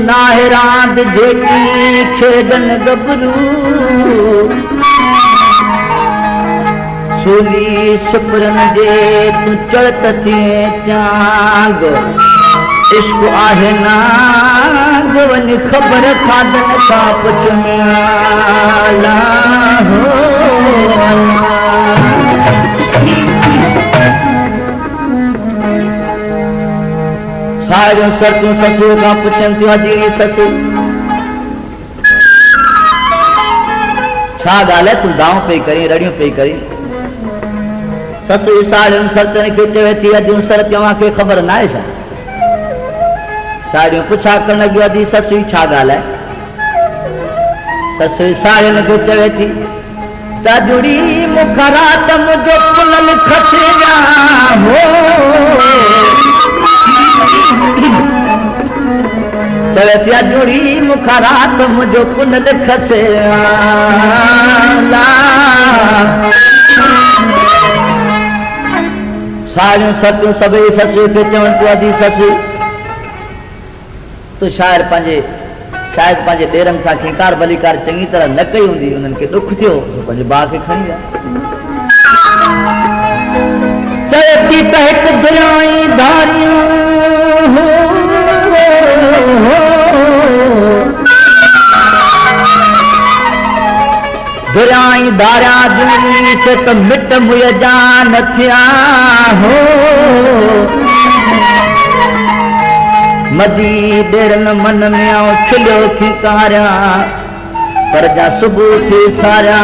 नाहे रांद जेकी खेडन गबरू सूली सुपरन जे तू चढ़त थिए चांग इश्क आहे नाग वञ ख़बर खादन सां पुछ मिला हो सारियूं सरतूं ससूअ खां पुछनि थियूं अजीड़ी ससु छा ॻाल्हि आहे तूं दाव पई करी रड़ियूं पई करी ससु साड़ियुनि सरतनि खे चवे थी अॼु सर तव्हांखे ख़बर न आहे छा साड़ियूं पुछा करण लॻियूं अॼु ससु छा ॻाल्हि आहे ससु साड़ियुनि खे चवे थी त जुड़ी मूंखां राति मुंहिंजो पुनल खसे हो चवे थी जुड़ी मूंखां राति मुंहिंजो पुनल खसे साड़ियूं सतियूं सभई ससु खे चवनि थियूं अधी ससु तूं शायदि पंहिंजे ॾेरनि सां खिंकार भलीकार चङी तरह न कई हूंदी उन्हनि खे ॾुख थियो पंहिंजे भाउ खे खणी विया चवे थी त हिकु दुराई धारियूं दुराई धारिया जुड़ी से त मिट मुंहिंजा जान थिया हो मदी ॾेरन मन में आऊं खिलियो खिकारिया पर जा सुबुह थी सारिया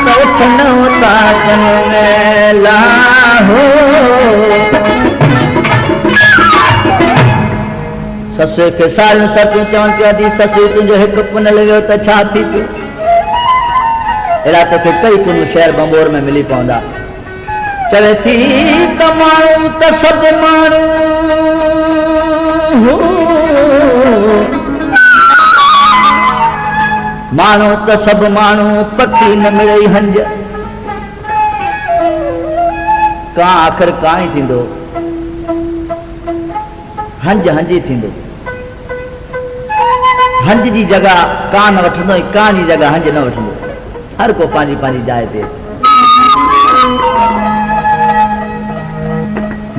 त उथनि उता मेला हो ससु खे सारियूं सतियूं चवनि थियूं अधी ससु तुंहिंजो हिकु पुनल वियो त छा थी पियो अहिड़ा तोखे कई पुन शहर बंबोर में मिली पवंदा चवे थी त माण्हू त सभु माण्हू माण्हू त सभु माण्हू पखी न मिले हंज का आख़िर का ई थींदो हंज हंजी थींदो हंज जी जगह का न वठंदो का जी जगह हंज न वठंदो हर को पंहिंजी पंहिंजी जाइ ते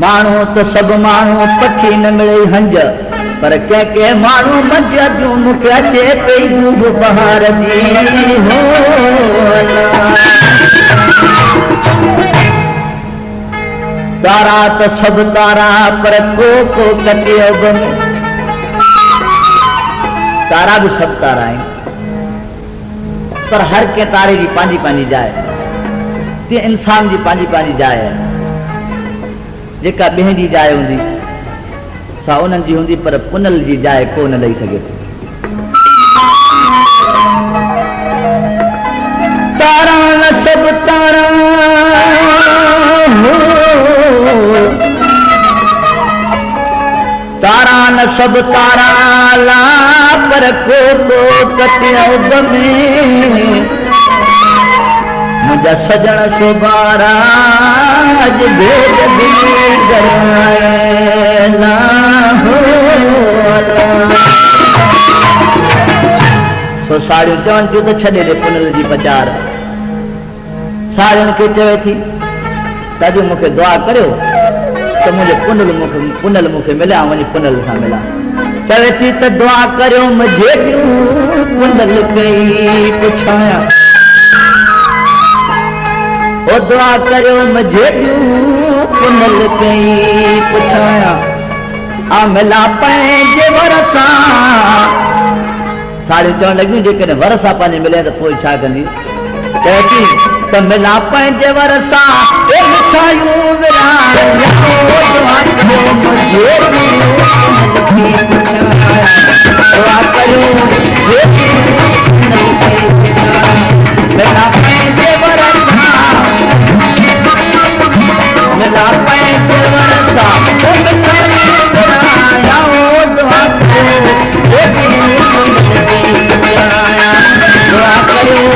माण्हू त सभु माण्हू पखी न मिले हंज पर के माण्हू मंझ जूं मूंखे अचे पई डूब बहार जी हो तारा त सभु तारा पर को कटे अब में तारा भी सब तारा आहिनि पर हर के तारे जी पंहिंजी पंहिंजी जाइ ते इंसान जी पंहिंजी पंहिंजी जाइ आहे जेका ॿिए जी जाइ हूंदी सा उन्हनि जी हूंदी पर पुनल जी जाइ को न ॾेई सघे थो तारा न सभु तारा तारा न सभु तारा ला पर को कटिया में मुंहिंजा सजण सुबारा अॼु भेद सो साड़ियूं चवनि थियूं त छॾे ॾे पुनल जी पचार साड़ियुनि खे चवे थी त अॼु मूंखे दुआ करियो त मुंहिंजो पुनल मूंखे मिलिया वञी पुनल सां मिला चवे थी त दुआ करियो मुंहिंजे पुनल कई पुछाया ओ दुआ करियो मुंहिंजे पुनल कई पुछाया आ मिला पंहिंजे वर सां साड़ियूं चवण लॻियूं जेकॾहिं वर सां पंहिंजे मिले त पोइ छा कंदी चवे थी त मिला पंहिंजे वर सां मिठायूं दुआ करियो मिला पंहिंजे वर सां मिला पंहिंजे वर सां दुआ करियो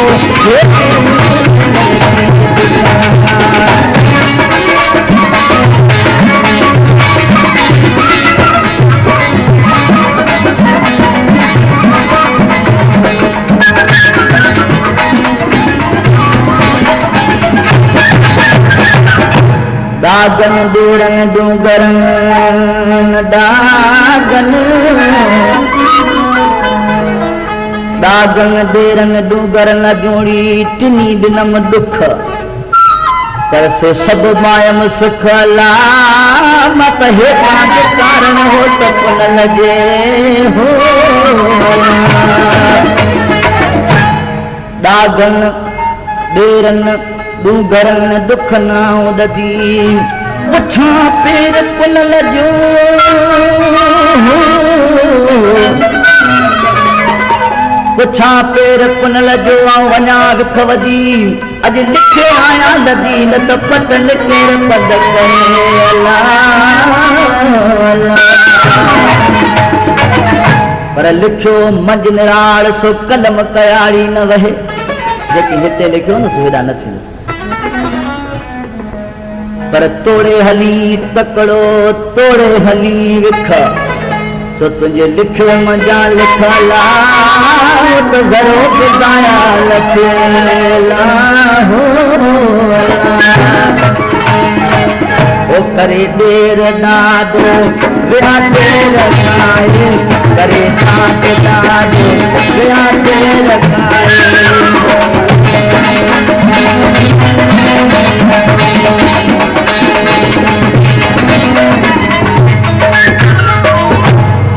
दागन डेरन डूंगरन दागन दागन डेरन डूंगरन जोड़ी टिनी दिनम दुख पर से सब मायम सुख ला मत हे पांच कारण हो तो पुन लगे हो दागन डेरन डूंगरन दुख ना उददी पुछा पेर पुन लजो पुछा पेर पुन लजो वञा विख वधी अज लिखे आया लदी न तो पतन केर पद पर लिखियो मंझ निराल सो कलम कयारी न वहे जेकी हिते लिखियो न सुविधा न थी पर तोड़े हली तकड़ो तोड़े हली विख सो तुझे लिखियो मजा लिखला तो जरो ॿुधाया लथेला हो ओ करे देर दादो विया देर खाए करे नाथ दादो विया देर खाए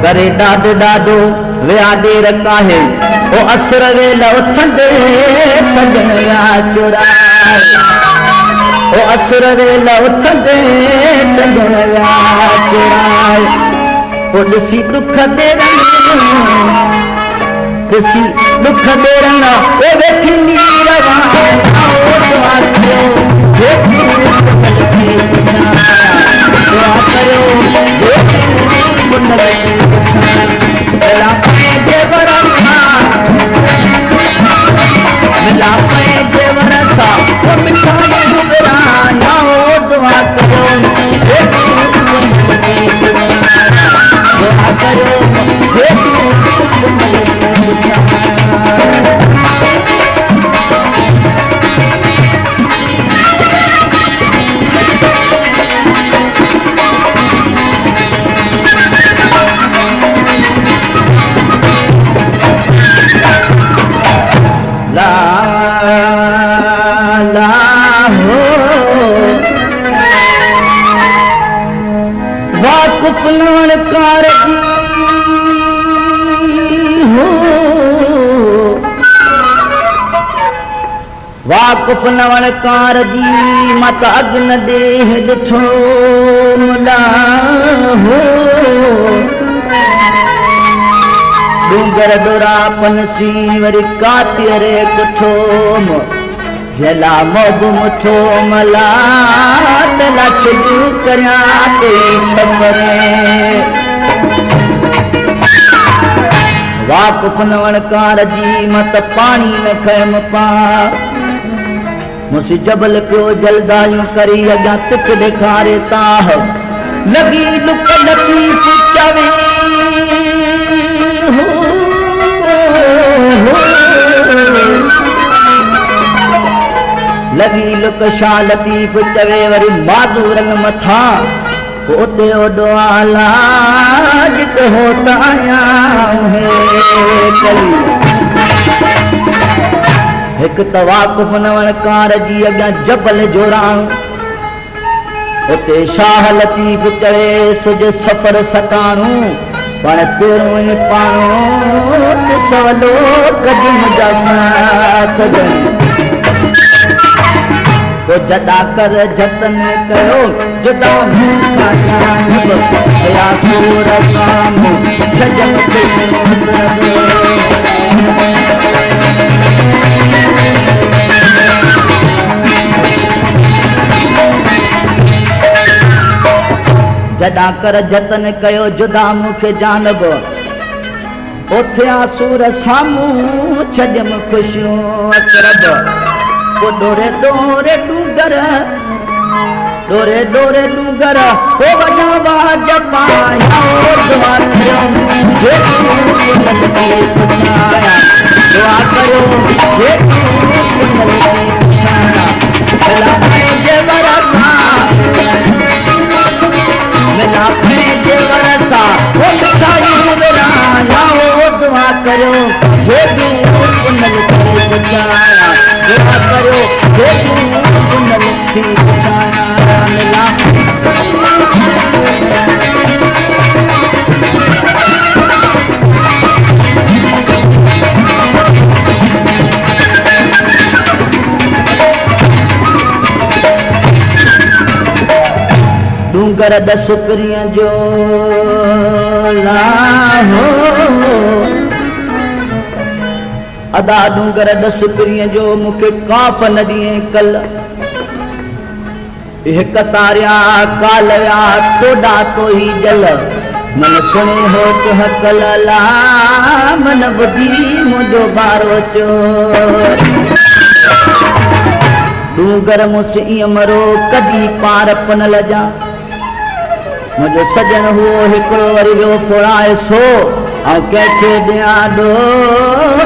करे दाद दादो विया देर काहे ओ असर वेला उथंदे सजन विया चुराए ओ असुर वेला उथंदे सजन विया चुराए ओ ॾिसी दुख देरन ॾिसी दुख देरन ओ वेठी नीरवा ओ दुआ कयो दुआ कयो मिला पंहिंजे वरसा मिठा घुघराया दुआ कयो दुआ कयो वाकुफ नवण कार जी मत अग्न देह ॾिठो मुला हो डूंगर दुरापन सी वरी कातिरे कुठो जला मोब मुठो मला तला छुजू करिया ते छपरे वाकुफ नवण कार जी मत पानी में खैम पा मुसी जबल पियो जलदायूं करी अॻियां तिक ॾेखारे ताह लगी लुक लतीफ़ चवे लगी लुक शाह लतीफ़ चवे वरी माज़ूरन मथा ओते ओडो आला जित होता आया है कली एक तवाकुफ नवण कार जी अॻियां जबल जोरां उते शाह लतीफ़ चवे सुज सफ़र सकाणू पण पहिरों ई पाणो सवलो कढी मुंहिंजा साथ तो जदा कर जतन कयो जुदा या सूर सामू छजन ते जदा कर जतन कयो जुदा मुखे जानब ओथे आसूर सामू छजम खुशियों अकरब ओ डोरे डोरे डूंगर डोरे डोरे डूंगर ओ वजा वाज पाया ओ दुआ कयो जे कुंडल की पुछाया दुआ कयो जे कुंडल की पुछाया भला जे बरसा डूंगर दस पिरिय जो लाहो अदा डूंगर दस पिरिय जो मुखे काफ न दिए कल एक तारिया कालया तोड़ा तो ही जल मन सुने हो तुह कल ला मन बुधी मुझो बारो चोर डूंगर मुझसे मरो कदी पार पन लजा मुझो सजन हुओ हिकड़ो वरी वियो फोड़ाए सो ऐं कंहिंखे ॾियां डो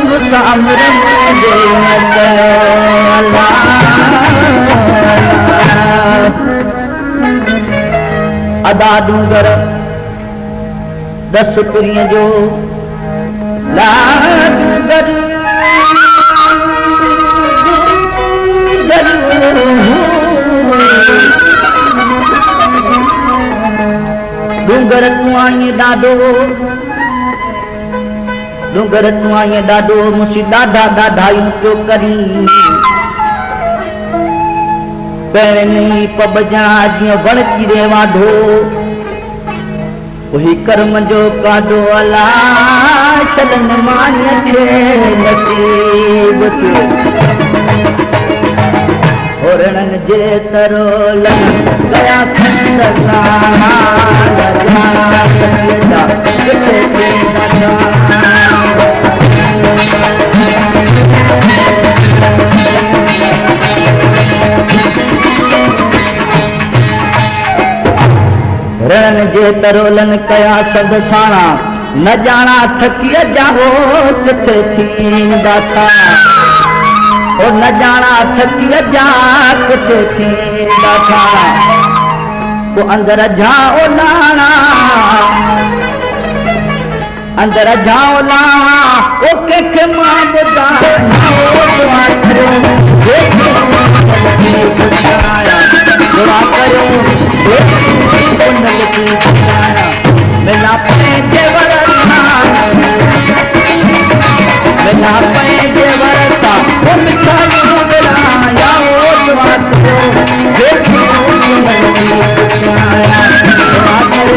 मुसामिर मुंहिंजे न कयो अदा डूंगर दस पिरिय जो ला डूंगर डूंगर तूं आई ॾाढो डूंगर तूं आई ॾाढो मुसी ॾाढा ॾाढायूं पियो करी पहिरीं पब ॼणा जीअं वण कीरे वाढो वही कर्म जो काढो अला शलन माणीअ खे नसीब थियो ओरणन जे तरोलन कया संत रण जे तरोलन कया सद साणा न जाना थकिया जाओ किथे थींदा था ओ न जाना थकिया जा किथे थींदा था तो अंदर जाओ लाना अंदर जाओ लाना ओ के मां बुधायो दुआ करो दुआ करो मिला पंहिंजे वरसा मिला पंहिंजे वरसा ओ मिठा गुजराया ओ दुआ करो दुआ करो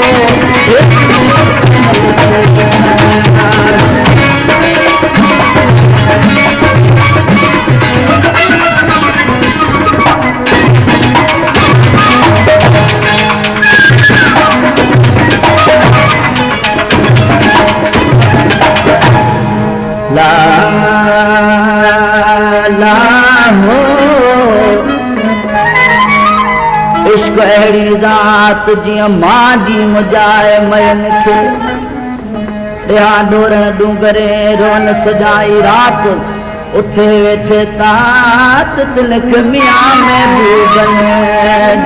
ला ला हो इश्क अहिड़ी ज़ात जीअं मां जी मुजाए मयन खे ॾिया डोरण डूंगरे रोन सजाई रात उथे वेठे तात तिलक मियां महबूबन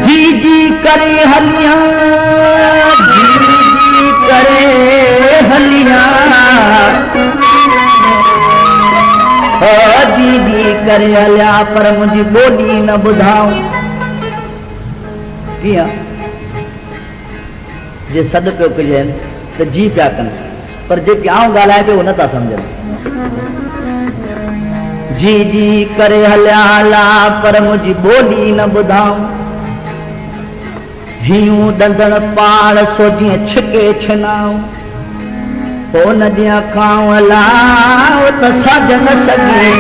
जी जी करे हलिया जी करे हलिया जी जी करे हलिया पर मुंहिंजी ॿोली न ॿुधाऊं कीअं जे सॾ पियो कजनि त जी पिया कनि पर जेके आऊं ॻाल्हाए पियो न था सम्झनि जी जी करे हलिया ला पर मुंहिंजी ॿोली न ॿुधाऊं हियूं ॾंदण पाड़ सो जीअं छिके छिनाऊं पोइ न ॾियां खाऊं अला त सज न सघे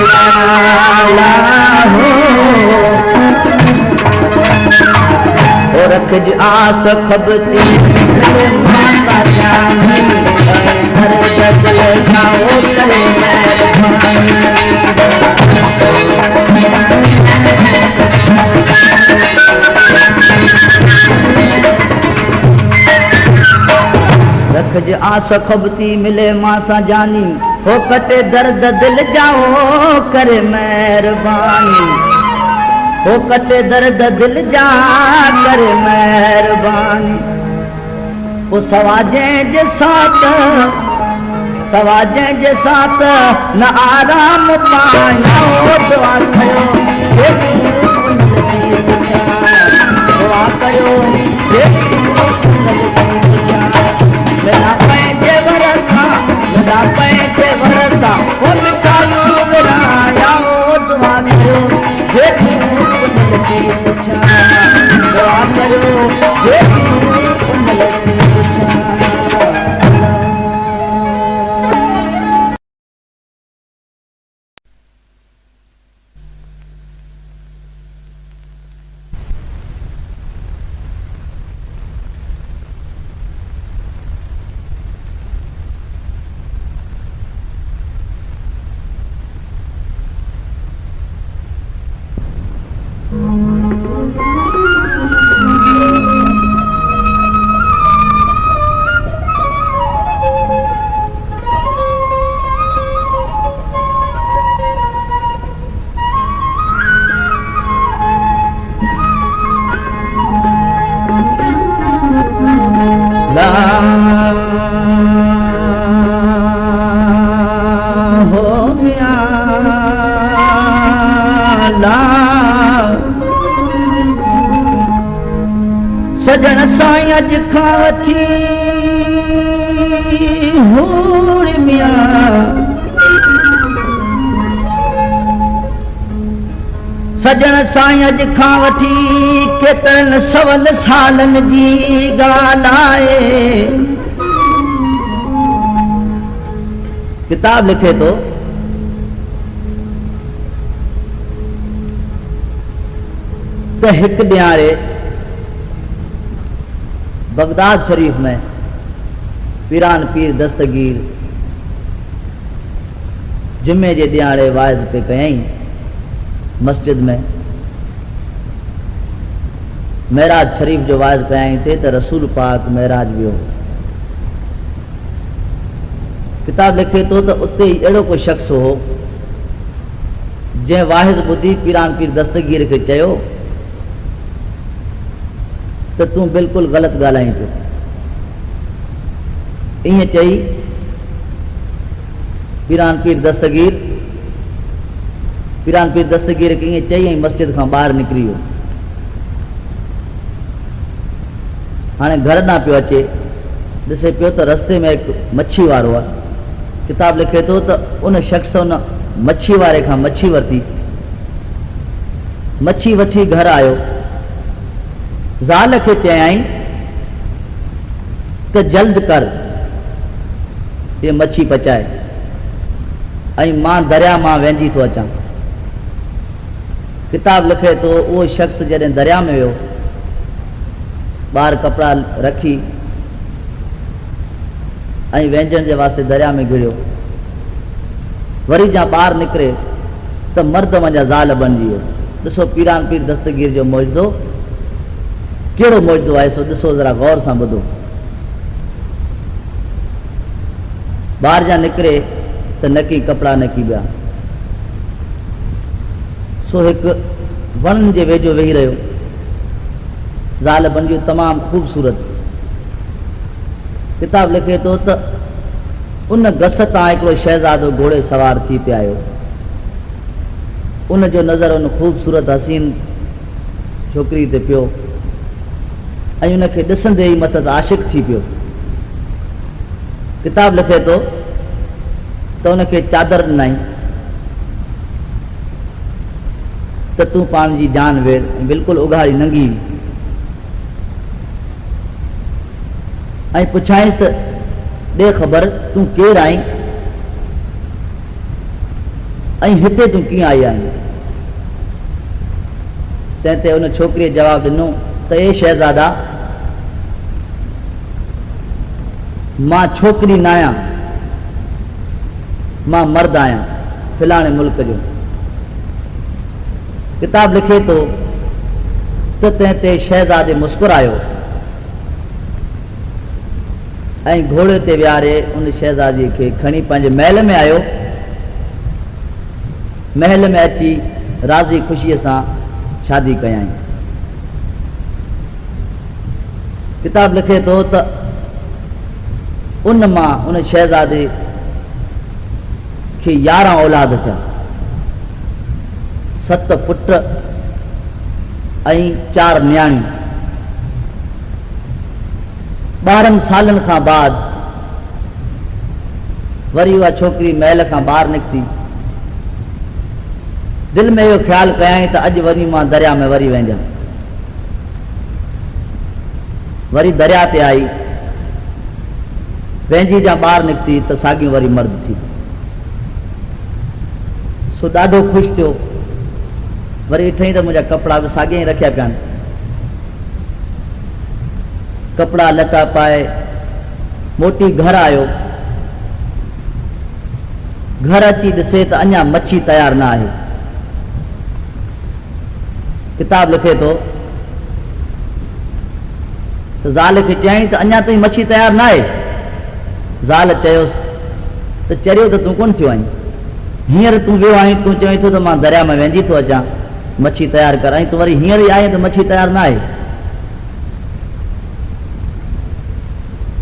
हो रखज आस खबती माता जानी घर जगल जाओ करे रखज आस खबती मिले मां सां जानी हो कटे दर्द दिल जाओ करे महिरबानी हो कटे दर्द दिल जा करे महिरबानी वो सवाजे जे साथ न आराम पाया दुआ कयो दुआ कयो मेरा पैंजे वरसा वो मिठाई विराया दुआ कयो जे सजण साईं अॼु खां वठी हूर मियां सजण साईं अॼु खां वठी केतिरनि सवनि सालनि जी ॻाल्हि आहे। किताब लिखे थो त हिकु ॾियारे बगदाद शरीफ में पीरान पीर दस्तगीर जुमे जे ॾियारे वाइज़ पे कयईं मस्जिद में। महराज शरीफ जो वाइज़ कयईं थे त रसूल पाक महराज वियो। किताब लिखे थो त उते ई अहिड़ो को शख्स हो जंहिं वाहिद ॿुधी पीरान पीर दस्तगीर खे चयो त तूं बिल्कुलु ग़लति ॻाल्हाईं पियो। ईअं चई पीरान पीर दस्तगीर खे ईअं चई ऐं मस्जिद खां ॿाहिरि निकिरी वियो। हाणे घर ॾांहुं पियो अचे, ॾिसे पियो त रस्ते में हिकु मच्छी वारो आहे। किताब लिखे थो त उन शख़्स उन मच्छी वारे खां मच्छी वरिती, मच्छी वठी घर आयो। ज़ाल खे चयाईं त जल्द कर ये मच्छी पचाए ऐं मां दरिया मां वेंदी थो अचां। किताब लिखे थो उहो शख़्स जॾहिं दरिया में वियो, ॿाहिरि कपिड़ा रखी ऐं व्यंजन जे वास्ते दरिया में घिड़ियो। वरी जा ॿाहिरि निकिरे त मर्द वञा ज़ाल बणिजी वियो। ॾिसो पीरान पीर दस्तगीर जो मौजदो कहिड़ो मौजदो आहे, सो ॾिसो ज़रा गौर सां ॿुधो। ॿाहिरि जा निकिरे त नकी कपिड़ा नकी ॿिया। सो हिकु वणनि जे वेझो वेही रहियो, ज़ाल बणिजी तमामु ख़ूबसूरत। किताब लिखे थो त उन गस तां हिकिड़ो शहज़ादो घोड़े सवार थी पियो आयो। उन जो नज़र उन ख़ूबसूरत हसीन छोकिरी ते पियो ऐं उनखे ॾिसंदे ई मथां आशिक़ थी पियो। किताब लिखे थो त उनखे चादर ॾिनई त तूं पाण जी जान वेड़, बिल्कुलु उघाड़ी नंगी। ऐं पुछांइसि त ॾे ख़बर तूं केरु आहीं ऐं हिते तूं कीअं आई आहीं। तंहिं ते उन छोकिरीअ जवाबु ॾिनो त ए शहज़ादा, मां छोकिरी न आहियां, मां मर्द आहियां फिलाणे मुल्क जो। किताब लिखे थो त तंहिं ते शहज़ादे मुस्कुरायो ऐं घोड़े ते विहारे उन शहज़ादीअ खे खणी पंहिंजे महल में आयो। महल में अची राज़ी ख़ुशीअ सां शादी कयई। किताब लिखे थो त उन मां उन शहज़ादे खे 11 औलाद थिया, 7 पुट ऐं 4 न्याणियूं। 12 सालनि खां बाद वरी उहा छोकिरी महल खां ॿाहिरि निकिती। दिलि में इहो ख़्यालु कयई त अॼु वरी मां दरिया में वरी वञा। वरी दरिया ते आई, पंहिंजी जा ॿाहिरि निकिती त साॻियूं वरी मर्द थी। सो ॾाढो ख़ुशि थियो। वरी ॾिठई त मुंहिंजा कपिड़ा बि साॻिया ई रखिया पिया आहिनि। कपिड़ा लटा पाए मोटी घर आयो। घर अची ॾिसे त अञा मच्छी तयारु न आहे। किताब लिखे थो त ज़ाल खे चयईं त अञा ताईं मच्छी तयारु न आहे। ज़ाल चयोसि त चरियो त तूं कोन थियो आहीं, हींअर तूं वियो आहीं, तूं चवईं थो त मां दरिया में वेंदी थो अचां मच्छी तयारु कर, ऐं तूं वरी हींअर ई आहीं त मच्छी तयारु न आहे।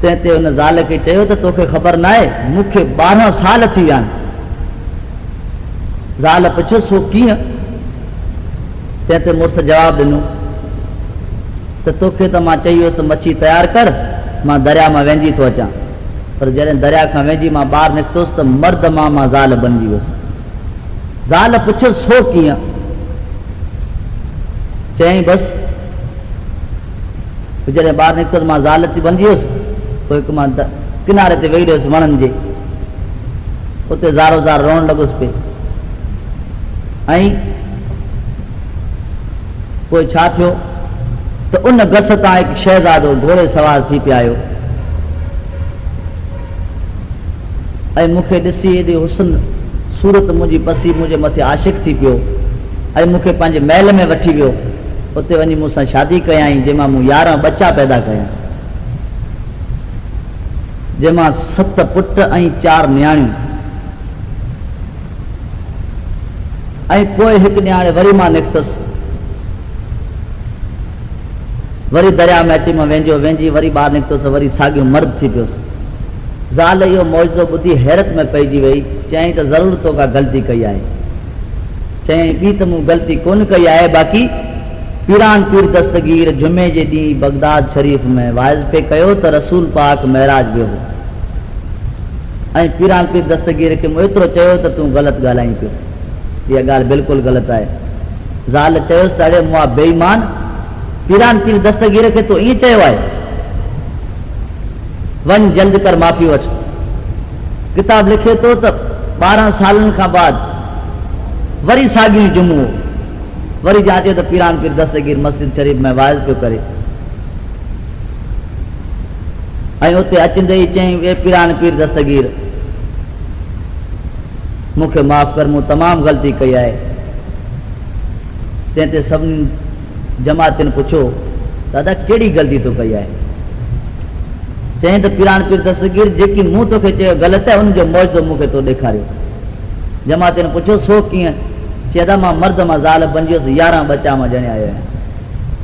तंहिं ते हुन ज़ाल खे चयो त तोखे ख़बर न आहे मूंखे 12 साल थी विया आहिनि। ज़ाल पुछियो सो कीअं? तंहिं ते मुड़ुस जवाबु ॾिनो त तोखे त मां चई वियुसि त मच्छी तयारु कर, मां दरिया मां वेंदी थो अचां, पर जॾहिं दरिया खां वेंदी मां ॿाहिरि निकितुसि त मर्द मां ज़ाल बणिजी वियुसि। ज़ाल पुछियो सो कीअं? चयईं बसि जॾहिं ॿाहिरि निकितुसि मां ज़ाल थी बणिजी वियुसि, पोइ हिकु मां किनारे ते वेही रहियुसि वणनि जे, उते ज़ारो ज़ार रोअण लॻुसि पिए। ऐं पोइ छा थियो त उन गस तां हिकु शहज़ादो घोड़े सवार थी पियो आयो ऐं मूंखे ॾिसी एॾी हुस्न सूरत मुंहिंजी पसी मुंहिंजे मथे आशिक़ थी पियो ऐं मूंखे पंहिंजे महल में वठी वियो। उते वञी मूंसां शादी कयाईं, जंहिंमां मूं 11 बच्चा पैदा कया, जंहिंमां 7 पुट ऐं 4 नियाणियूं। ऐं पोइ हिकु न्याणे वरी मां निकितुसि, वरी दरिया में अची मां वेंदी वरी ॿाहिरि निकितुसि, वरी साॻियो मर्द थी पियुसि। ज़ाल इहो मौजो ॿुधी हैरत में पइजी वई। चयईं त ज़रूरु तो का ग़लती कई आहे। चयईं ॿी त मूं ग़लती कोन कई आहे, बाक़ी पीरान पीर दस्तगीर जुमे जे ॾींहुं बगदाद शरीफ़ में वाइज़ पे कयो त रसूल पाक महराज वियो हो, ऐं पीरान पीर दस्तगीर खे मूं एतिरो चयो त तूं ग़लति ॻाल्हाईं पियो, इहा ॻाल्हि बिल्कुलु ग़लति आहे। ज़ाल चयोसि त अड़े मुआ बेईमान, पीरान पीर दस्तगीर खे तो ईअं चयो आहे, वञ जल्द कर माफ़ी वठ। किताब लिखे थो त 12 सालनि खां बाद वरी साॻी जुमो वरी जांचे त पीरान पीर दस्तगीर मस्जिद शरीफ़ में वाइज़ पियो करे, ऐं उते अचंदे ई चयईं वे पीरान पीर दस्तगीर मूंखे माफ़ कर, मूं तमामु ग़लती कई आहे। तंहिं ते सभिनी जमातियुनि पुछियो दादा कहिड़ी ग़लती तो कई आहे? चयईं त पीरान पीर दस्तगीर जेकी मूं तोखे चयो ग़लति आहे उनजो मौजो मूंखे तो ॾेखारियो। जमातियुनि पुछियो सो कीअं? चए त मां मर्द मां ज़ाल बणिजी वियुसि, 11 बच्चा मां ॼणे आयो आहियां,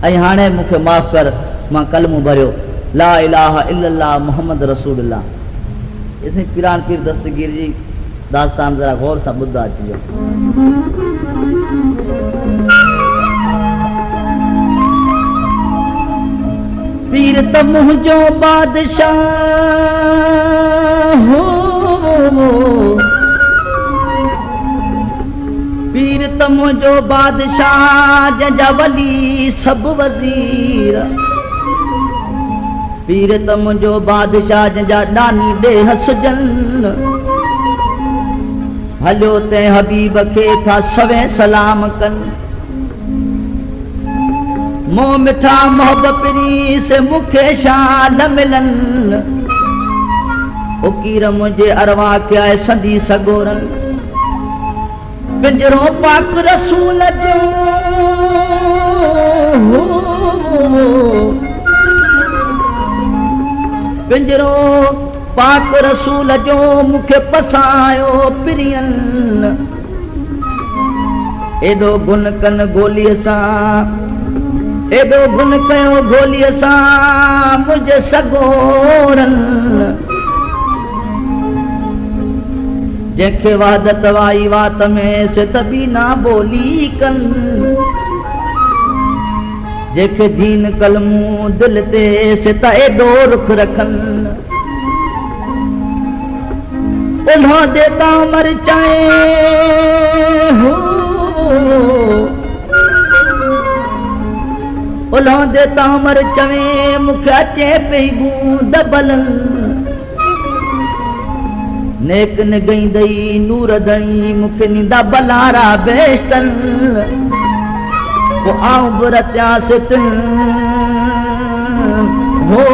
ऐं हाणे मूंखे माफ़ कर, मां कलमो भरियो ला इलाहा इल्लल्लाह मुहम्मद रसूलुल्लाह। इसमें पीरान पीर दस्तगीर जी दास्तान ज़रा गौर सां ॿुधा अचिजो। पीर त मुंहिंजो बादशाह हो, पीर त मुंहिंजो बादशाह जंहिंजा वली सभु वज़ीर, पीर त मुंहिंजो बादशाह जंहिंजा ॾानी ॾेह सुजन, हलियो तंहिं हबीब खे था सवें सलाम कनि, मोह मिठा मोहब्बत पिरी से मूंखे शान मिलनि, फ़क़ीर मुंहिंजे अरवा खे आहे संदी सगोरनि, पिंजरो पाक रसूल जो पिंजरो पाक रसूल जो मूंखे पसायो पिरियनि, एॾो गुन कनि गोलीअ सां, एॾो गुन कयो गोलीअ सां मुंहिंजे सगोरनि, जंहिंखे वादत वाई वात में से तबी ना बोली कनि, जंहिंखे दीन कलमू दिल ते से त एॾो रुख रखनि, उल्हा देता मर चाहे हो, उल्हा देता मर चवे मूंखे अचे पई बूंद बलनि, नेक निगईंदई नूर दणी मूंखे नींदा बलारा बेशतनि, पोइ आऊं बि रतियासि तिन हो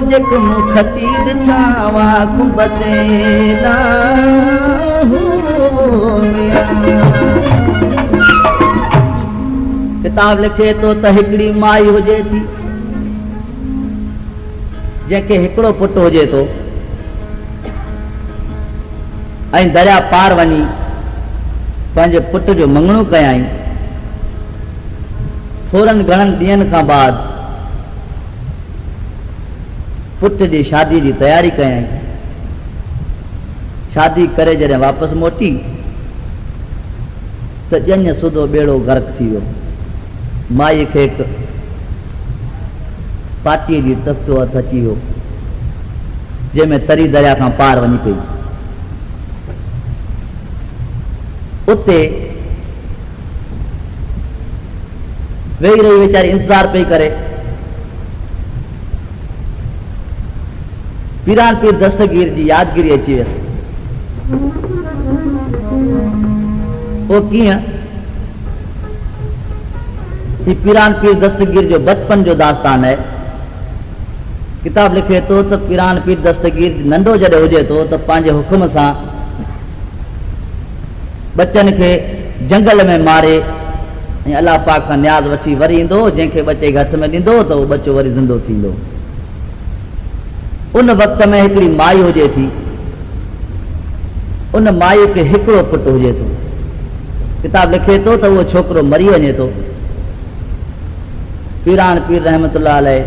जेको मूं खती ॾिठावा खुंबते ना हो किताब लिखे तो त हिकिड़ी माई हुजे थी जंहिंखे हिकिड़ो पुटु हुजे थो ऐं दरिया पार वञी पंहिंजे पुट जो मङणो कयाई। थोरनि घणनि ॾींहंनि खां बाद पुट जी शादी जी तयारी कयाई। शादी करे जॾहिं वापसि मोटी त ॼञ सुधो ॿेड़ो गर्क थी वियो। माईअ खे हिकु पाटीअ जी तख़्तो हथ अची वियो जंहिंमें तरी दरिया खां पार वञी पई। उते वेही रही वीचारी इंतज़ार पई करे। पीरान पीर दस्तगीर जी यादगिरी अची वियसि। वो कीअं? पीरान पीर दस्तगीर जो बचपन जो दास्तान है। किताब लिखे तो त पीरान पीर दस्तगीर नंढो जॾहिं हुजे थो त पंहिंजे हुकुम सां बच्चन खे जंगल में मारे ऐं अलाह पाक खां न्याज़ वठी वरी ईंदो। जंहिंखे बच्चे खे हथ में ॾींदो त उहो बच्चो वरी ज़िंदो थींदो। उन वक़्त में हिकिड़ी माई हुजे थी। उन माई खे हिकिड़ो पुटु हुजे थो। किताब लिखे थो त उहो छोकिरो मरी वञे थो। पीरान पीर रहमतुल्लाह अलैह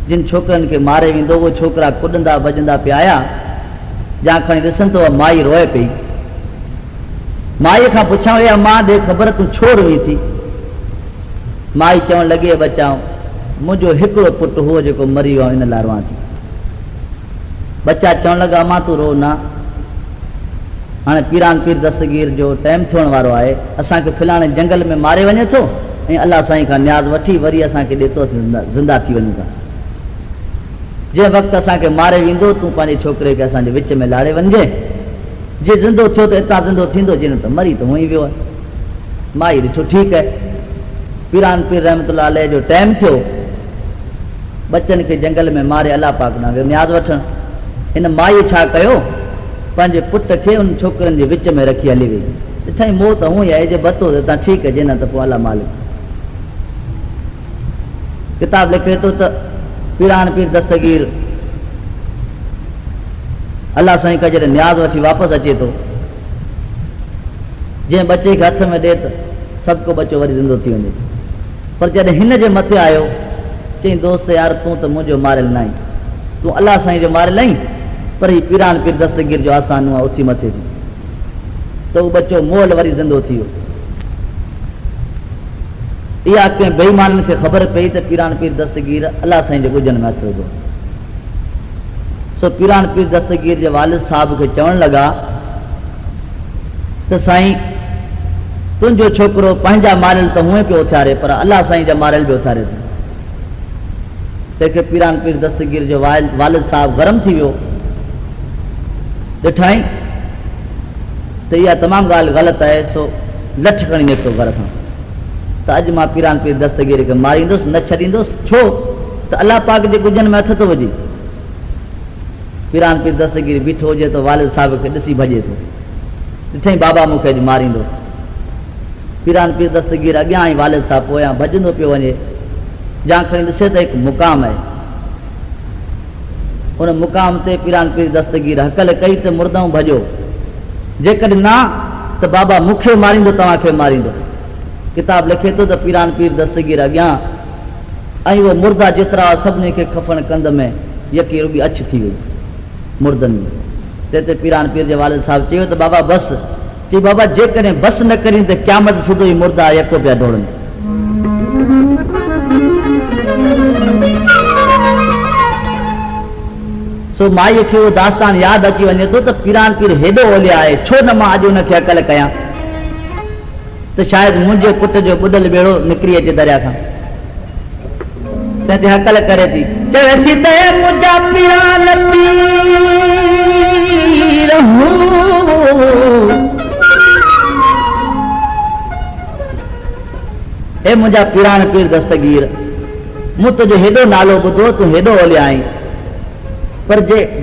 जिन छोकिरनि खे मारे वेंदो उहे छोकिरा कुॾंदा भॼंदा पिया आया। जा खणी ॾिसनि त माई रोए पई। माईअ खां पुछां या मां ॾे ख़बर तूं छो रोई थी? माई चवणु लॻे बचाओ मुंहिंजो हिकिड़ो पुटु हुओ जेको मरी वियो इन लाइ रोआं थी। बच्चा चवणु लॻा मां तूं रो न। हाणे पीरान पीर दस्तगीर जो टाइम थियण वारो आहे। असांखे फिलहाणे जंगल में मारे वञे थो ऐं अलाह साईं खां न्याज़ वठी वरी असांखे ॾे थो ज़िंदा थी वञूं था। जंहिं वक़्तु असांखे मारे वेंदो तूं पंहिंजे छोकिरे खे असांजे विच में लाड़े वञिजे। जे ज़िंदो थियो त हितां ज़िंदो थींदो, जे न त मरी त हुअं ई वियो आहे। माई ॾिठो ठीकु आहे। पीरान पीर रहमतुल्लाह अलैह जो टाइम थियो बच्चनि खे जंगल में मारे अलाह पाक ॾांहुं वियो न्याज़ वठणु। हिन माईअ छा कयो? पंहिंजे पुट खे उन छोकिरनि जे विच में रखी हली वई। ॾिठई मोह त हुअं ई आहे जे बतो त तव्हां ठीकु आहे, जे न त पोइ अलाह मालिक। किताब लिखे थो त पीरान पीर दस्तगीर अलाह साईं खां जॾहिं न्याज़ वठी वापसि अचे थो, जंहिं बचे खे हथ में ॾे त सभु को बच्चो वरी ज़िंदो थी वञे। पर जॾहिं हिन जे मथे आयो चई दोस्त यार तूं त मुंहिंजो मारियल न आहीं, तूं अलाह साईं जो मारियल आहीं। पर हीउ पीरान पीर दस्तगीर जो आसानु आहे उथी मथे थी त उहो बच्चो मोल वरी ज़िंदो थी वियो। इहा कंहिं बेईमाननि खे ख़बर पई त पीरान पीर दस्तगीर अलाह साईं जे गुजनि में हथ विधो। सो पीरान पीर दस्तगीर जे वालिद साहब खे चवणु लॻा त साईं तुंहिंजो छोकिरो पंहिंजा मारियल त हुअं पियो उथारे पर अलाह साईं जा मारियल बि उथारे थो। तंहिंखे पीरान पीर दस्तगीर जो वालिद साहब गरम थी वियो। ॾिठाई त इहा तमामु ॻाल्हि ग़लति आहे। सो लठ खणी निकितो घर खां त अॼु मां पीरान पीर दस्तगीर खे मारींदुसि न छॾींदुसि। छो त अलाह पाक जे गुजनि में हथ थो विझे। पीरान पीर दस्तगीर बीठो हुजे त वालिद साहिब खे ॾिसी भॼे थो। ॾिठई बाबा मूंखे अॼु मारींदो। पीरान पीर दस्तगीर अॻियां ऐं वालिद साहिब पोयां भॼंदो पियो वञे। जा खणी ॾिसे त हिकु मुक़ाम आहे। उन मुक़ाम ते पीरान पीर दस्तगीर हकल कई त मुर्दाऊं भॼो। जेकॾहिं न त बाबा मूंखे मारींदो तव्हांखे मारींदो। किताब लिखे थो त पीरान पीर दस्तगीर अॻियां ऐं उहो मुर्दा जेतिरा सभिनी खे खफण कंद में यकी रुॻी अछ थी वई मुर्दनि में। तंहिं ते पीरान पीर जे वालिद साहिब चयो त बाबा बसि। चई बाबा जेकॾहिं बसि न करी त क़यामत सुधो ई मुर्दा यको पिया डोड़नि। सो माईअ खे उहो दास्तान यादि अची वञे थो त पीरान पीर हेॾो ओलिया आहे, छो न मां अॼु हुनखे अकल कयां त शायदि मुंहिंजे पुट जो ॿुॾल ॿेड़ो निकिरी अचे दरिया खां। तंहिं ते हकल करे थी चवे थी त मुंहिंजा पीरान पीर हे मुंहिंजा पीरान पीर दस्तगीर मूं तुंहिंजो हेॾो नालो ॿुधो तूं हेॾो ओलिया आहीं। पर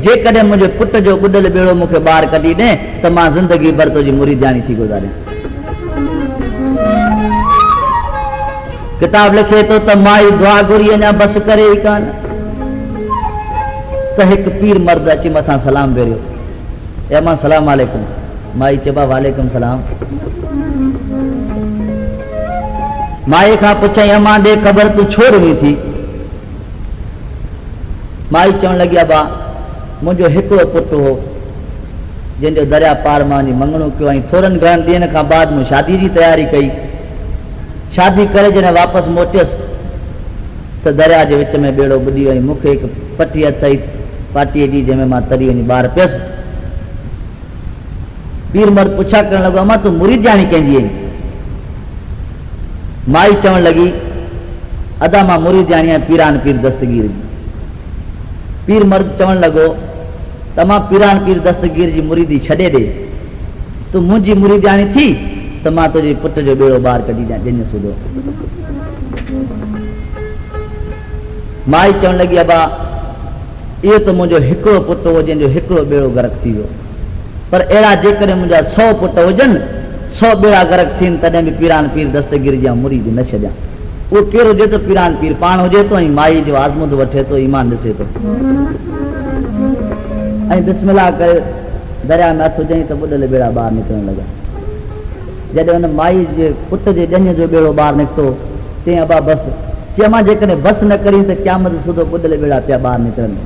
जेकॾहिं मुंहिंजे पुट जो ॿुॾल ॿेड़ो मूंखे ॿाहिरि कढी ॾे त मां ज़िंदगी भर तुंहिंजी मुरीदानी थी गुज़ारियां। किताब लिखे तो त माई दुआ घुरी अञा बस करे ई कान त हिकु पीर मर्द अची मथां सलाम भेरियो, ए मां सलाम वालेकुम। माई चइबा वालेकुम सलाम। माई खां पुछई अमां ॾे ख़बर तूं छो रुनी थी? माई चवण लॻी बा मुंहिंजो हिकिड़ो पुटु हो जंहिंजो दरिया पार मां वञी मङणो कयो ऐं थोरनि घणनि ॾींहंनि खां बाद मूं शादी जी तयारी कई। शादी करे जॾहिं वापसि मोटियसि त दरिया जे विच में ॿेड़ो ॿुॾी वई। मूंखे हिकु पटी अथई पाटीअ जी जंहिंमें मां तरी वञी ॿार पियसि। पीर मर्द पुछा करण लॻो अमां तूं मुरीदाणी कंहिंजी आहीं? माई चवण लॻी अदा मां मुरीदाणी आहियां पीरान पीर दस्तगीर जी। पीर मर्द चवण लॻो त मां पीरान पीर दस्तगीर जी मुरीदी छॾे ॾे, तूं मुंहिंजी मुरीदाणी थी त मां तुंहिंजे पुट जो ॿेड़ो ॿार कढी ॾियां जंहिं सूदो। माई चवण लॻी अबा इहो त मुंहिंजो हिकिड़ो पुटु हो जंहिंजो हिकिड़ो ॿेड़ो गर्क थी वियो, पर अहिड़ा जेकॾहिं मुंहिंजा 100 पुट हुजनि 100 ॿेड़ा गर्क थियनि तॾहिं बि पीरान पीर दस्तगीर जी मुरीदी न छॾियां। उहो केरु हुजे तो पीरान पीर पाण हुजे तो ऐं माई जो आज़मूद वठे तो, ईमान ॾिसे तो ऐं बिस्मिल्लाह करे दरिया में हथ विझई त ॿुॾल ॿेड़ा ॿाहिरि निकिरण लॻा। जॾहिं हुन माई जे पुट जे ॼञ जो ॿेड़ो ॿाहिरि निकितो तीअं अबा बसि चई मां जेकॾहिं बसि न करी त क़यामत सूदो ॿुॾल ॿेड़ा पिया ॿाहिरि निकिरनि।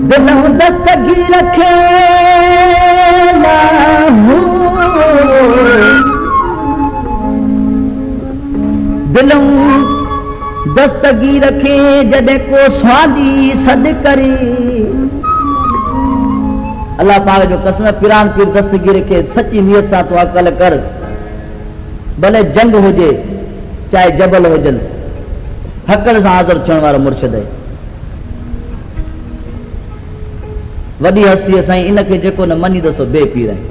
दिलूं दस्तगीर खे दिलूं दस्तगीर खे जॾहिं को स्वादी सॾु करे। अल्लाह पाक जो कसम पीरान पीर दस्तगीर खे सची नियत सां तूं अकल कर, भले जंग हुजे चाहे जबल हुजनि, हकल सां हाज़िर थियण वारो मुर्शिद आहे। वॾी हस्ती साईं इनखे जेको न मञींदो सो बेपीर आहे।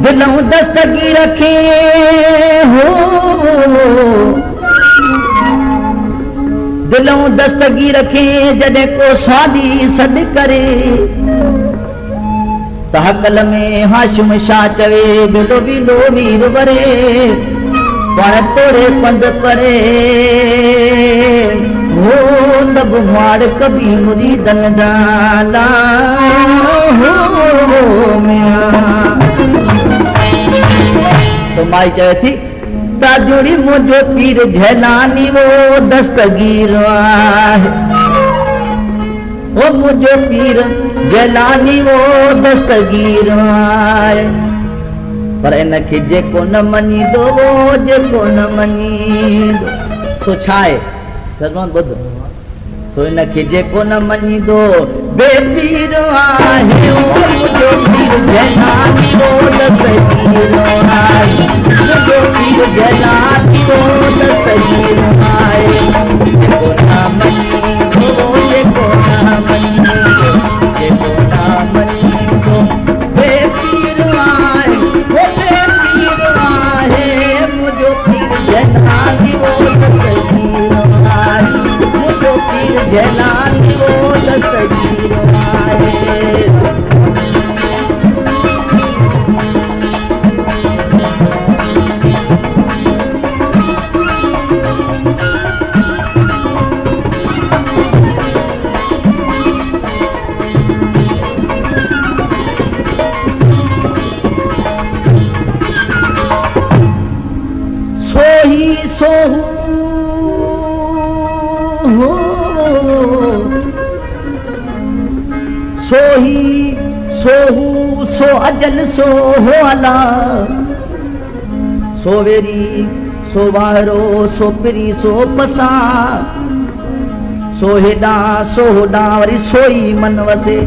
दिलूं दस्तगीर खे हो दिलूं दस्तगीर खे जॾहिं को स्वादी सॾु करे त हकल में हाशिम शाह चवे बिलो बिलो वीर वरे पाण तोड़े पंध परे हो नब माड़ कभी मुरीदन डाला हो तो माई चवे थी ताजुड़ी मुझो पीर झलानी वो दस्तगीर आहे, ओ मुझो पीर झलानी वो दस्तगीर आहे। पर इनखे जेको न मञींदो वो जेको न मञींदो सो छा आहे सजमान ॿुध, सो इनखे जेको न मञींदो बेपीर आहे। ओ मुझो पीर झलानी वो दस्तगीर आहे, मुझो पीर झलानी वो दस्तगीर आहे। जेको न मञींदो जेको न मञींदो जेको न मञींदो बेपीर आहे, वो बेपीर आहे। मुझो पीर झलानी वो दस्तगीर आहे, मुझो पीर झलानी वो दस्तगीर आहे। सोही सोहू सोही सोहू सो अजल सो हो अला, सो वेरी सो वारो सो पिरी सो पसा, सो हेॾां सो होॾां वरी सोई मन वसे।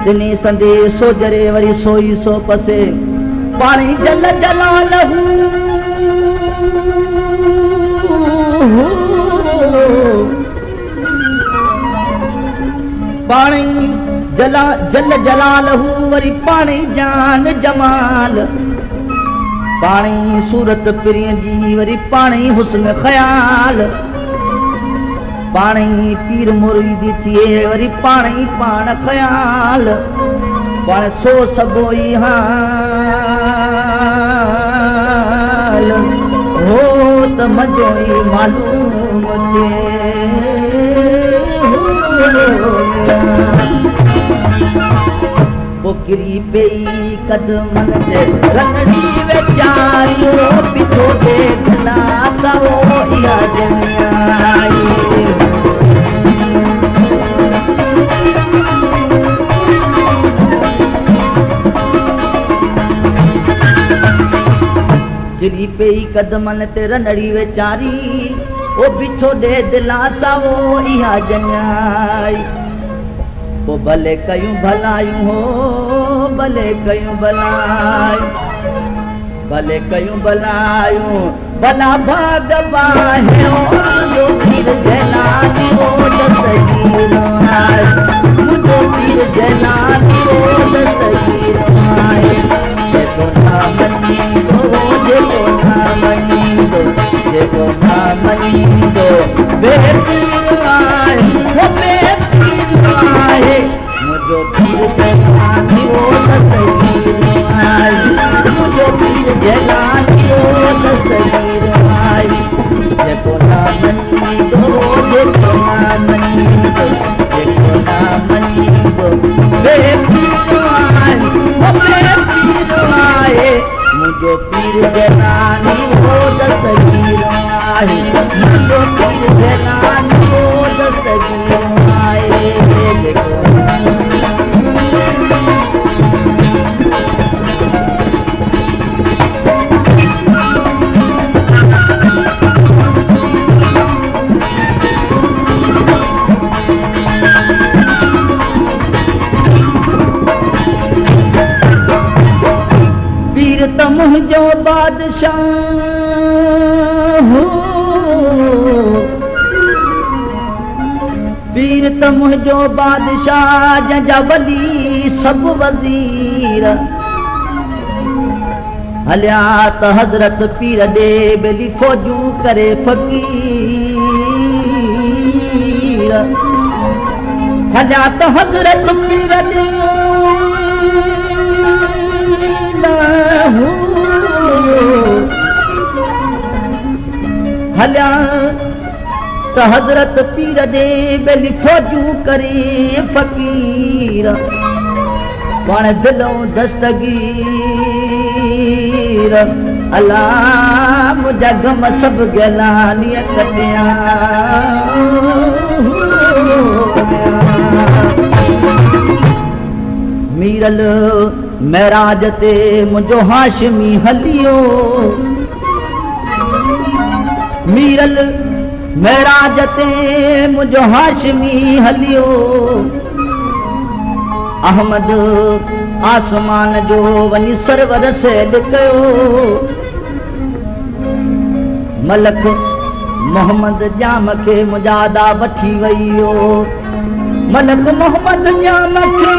दिने संदे सो जरे वरी सोई सो पसे। पाणी जल जलालहू पाणी जल जलालहू वरी पाणी जान जमाल। पाणी सूरत पिरीअ जी वरी पाणी हुस्न ख़याल। पाण ही पीर मुरीदी थिए वरी पाण ही पाण ख्याल पाण सो सबो ई हाल हो त मजो ई मालूम थिए किरी पई कदमन ते रंगड़ी वेचारियो पिछो देखला सवो इहा दुनियाई किरी पई कदमन ते रंगड़ी वेचारी ओ पिछो दे दिला सवो इहा दुनियाई वो भले कयूं भलायूं हो भले कयूं भलायूं भले कयूं भलायूं भला भगवान हो जो पीर जलानी हो दस्तगीर आए मुझो पीर जलानी हो दस्तगीर आए जेको ना मनी दो जेको ना मनी दो जेको ना मनी दो बेपीर आए वो आए मुझो पीर जलानी हो दस्तगीर आए मुझो पीर जलानी हो दस्तगीर आए जेको ना मनी दो जेको ना मनी दो जेको ना मनी दो बेपीर आए वो बेपीर आए मुझो पीर जलानी हो दस्तगीर आए मुझो पीर जलानी हो दस्तगीर आए पीर त मुंहिंजो बादशाह हो पीर त मुंहिंजो बादशाह जंहिंजा वली सभु वज़ीर हलिया त हज़रत पीर ॾे बेली फ़ौजूं करे फ़क़ीर हलिया त हज़रत पीर ॾे हलिया त हज़रत पीर ॾे बेली फ़ौजूं करे फ़क़ीर पाण दिलों दस्तगीर अल्लाह मुंहिंजा गम सभु गिलानीअ कटिया मीरल महराज ते मुंहिंजो हाशमी हलियो मीरल महराज ते मुंहिंजो हाशमी हलियो अहमद आसमान जो वञी सरवर सैद कयो मलक मोहम्मद जाम खे मुजादा वठी वई मलक मोहम्मद जाम खे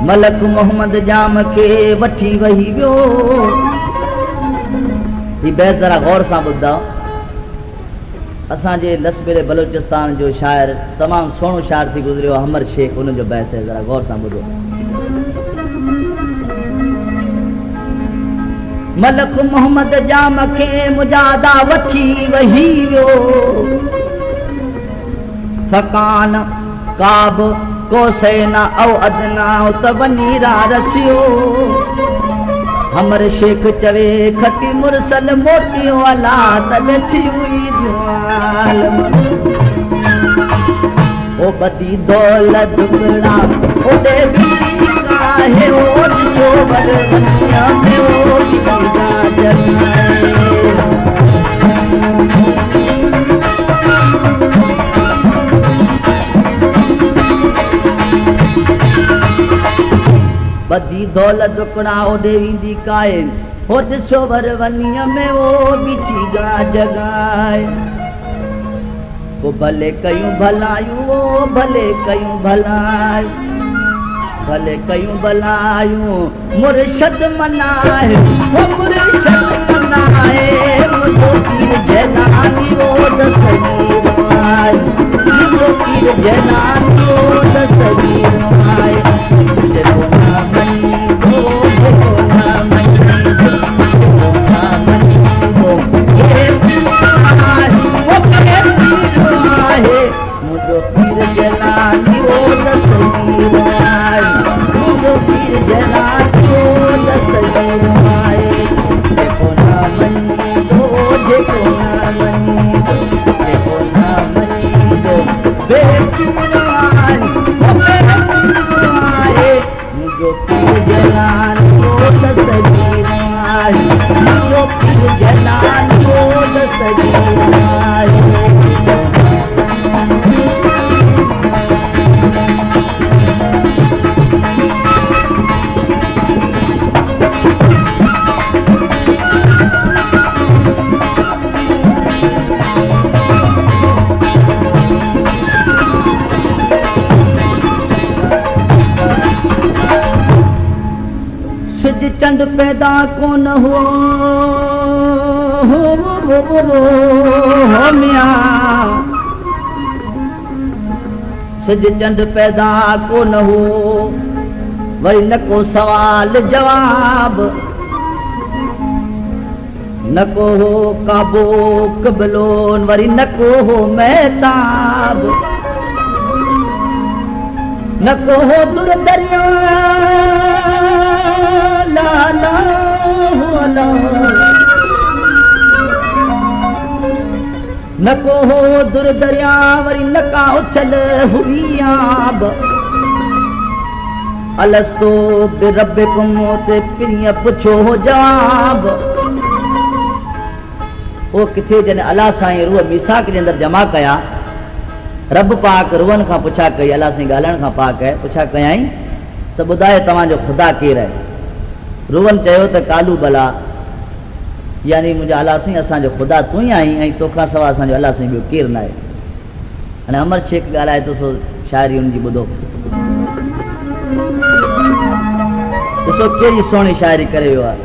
मलक मोहम्मद जाम खे वठी वही वियो ही बैत जरा गौर सां ॿुधाओ असांजे लसबेरे बलोचिस्तान जो शाइर तमामु सुहिणो शाइर थी गुज़रियो हमर शेख उन जो बैत है जरा गौर सां ॿुधो मलक मोहम्मद जाम खे मुजादा वठी वही वियो फ़कान काब कोसैन औ अदना त वञी रसियो हमर शेख चवे खटी मुरसल मोटियो अला तॾ थी हुई दुआल ओ बदी दौलत दुकड़ा ओॾे बीड़ी काहे ओ ॾिसो वर वनिया में ओ बीड़ा जगाए बदी दौलत दुकड़ा ओॾे वेंदी काए हो ॾिसो वर वनिया में ओ बीठी गा जगाए ओ भले कयूं भलायूं ओ भले कयूं भलायूं भले कयूं भलायूं मुर्शद मनाए वो मुर्शद मनाए मुझो पीर जैलानी वो दस्तगीर आए मुझो पीर जैलानी वो दस्तगीर आए जेको ना मनी दो जेको ना मनी दो जेको ना मनी दो ये पीर आए वो पीर आए मुझो पीर जैलानी वो दस्तगीर आए मुझो पीर जैलानी वो दस्तगीर आए जेको ना मनी दो जेको ना मनी दो जेको ना मनी दो बेपीर आए वो बेपीर आए मुझो पीर जैलानी वो दस्तगीर आए मुझो पीर जैलानी वो दस्तगीर आए सिज चंड पैदा कोन हो मियां सिज चंड पैदा कोन हो वरी न को सवाल जवाब न को हो काबो कबलोन वरी न को हो महताब न को हो दुर दरिया ला न को हो दुर दरिया वरी न का उछल हुई आब अलस्तो बिरब्बिकुम ते पिरिय पुछो हो जवाब ओ किथे जन अल्लाह साईं रूह मीसाक जे अंदर जमा कया रब पाक रूहन खां पुछा कई अल्लाह साईं ॻाल्हाइण खां पाक है पुछा कयाई त ॿुधाए तव्हांजो ख़ुदा केरु आहे रूहन चयो त कालू बला यानी मुंहिंजा अल्लाह साईं असांजो ख़ुदा तूं ई आहीं ऐं तोखां सवाइ असांजो अल्लाह साईं ॿियो केरु न आहे हाणे अमर शेख ॻाल्हाए थो सो शाइरी हुनजी ॿुधो ॾिसो कहिड़ी सुहिणी शाइरी करे वियो आहे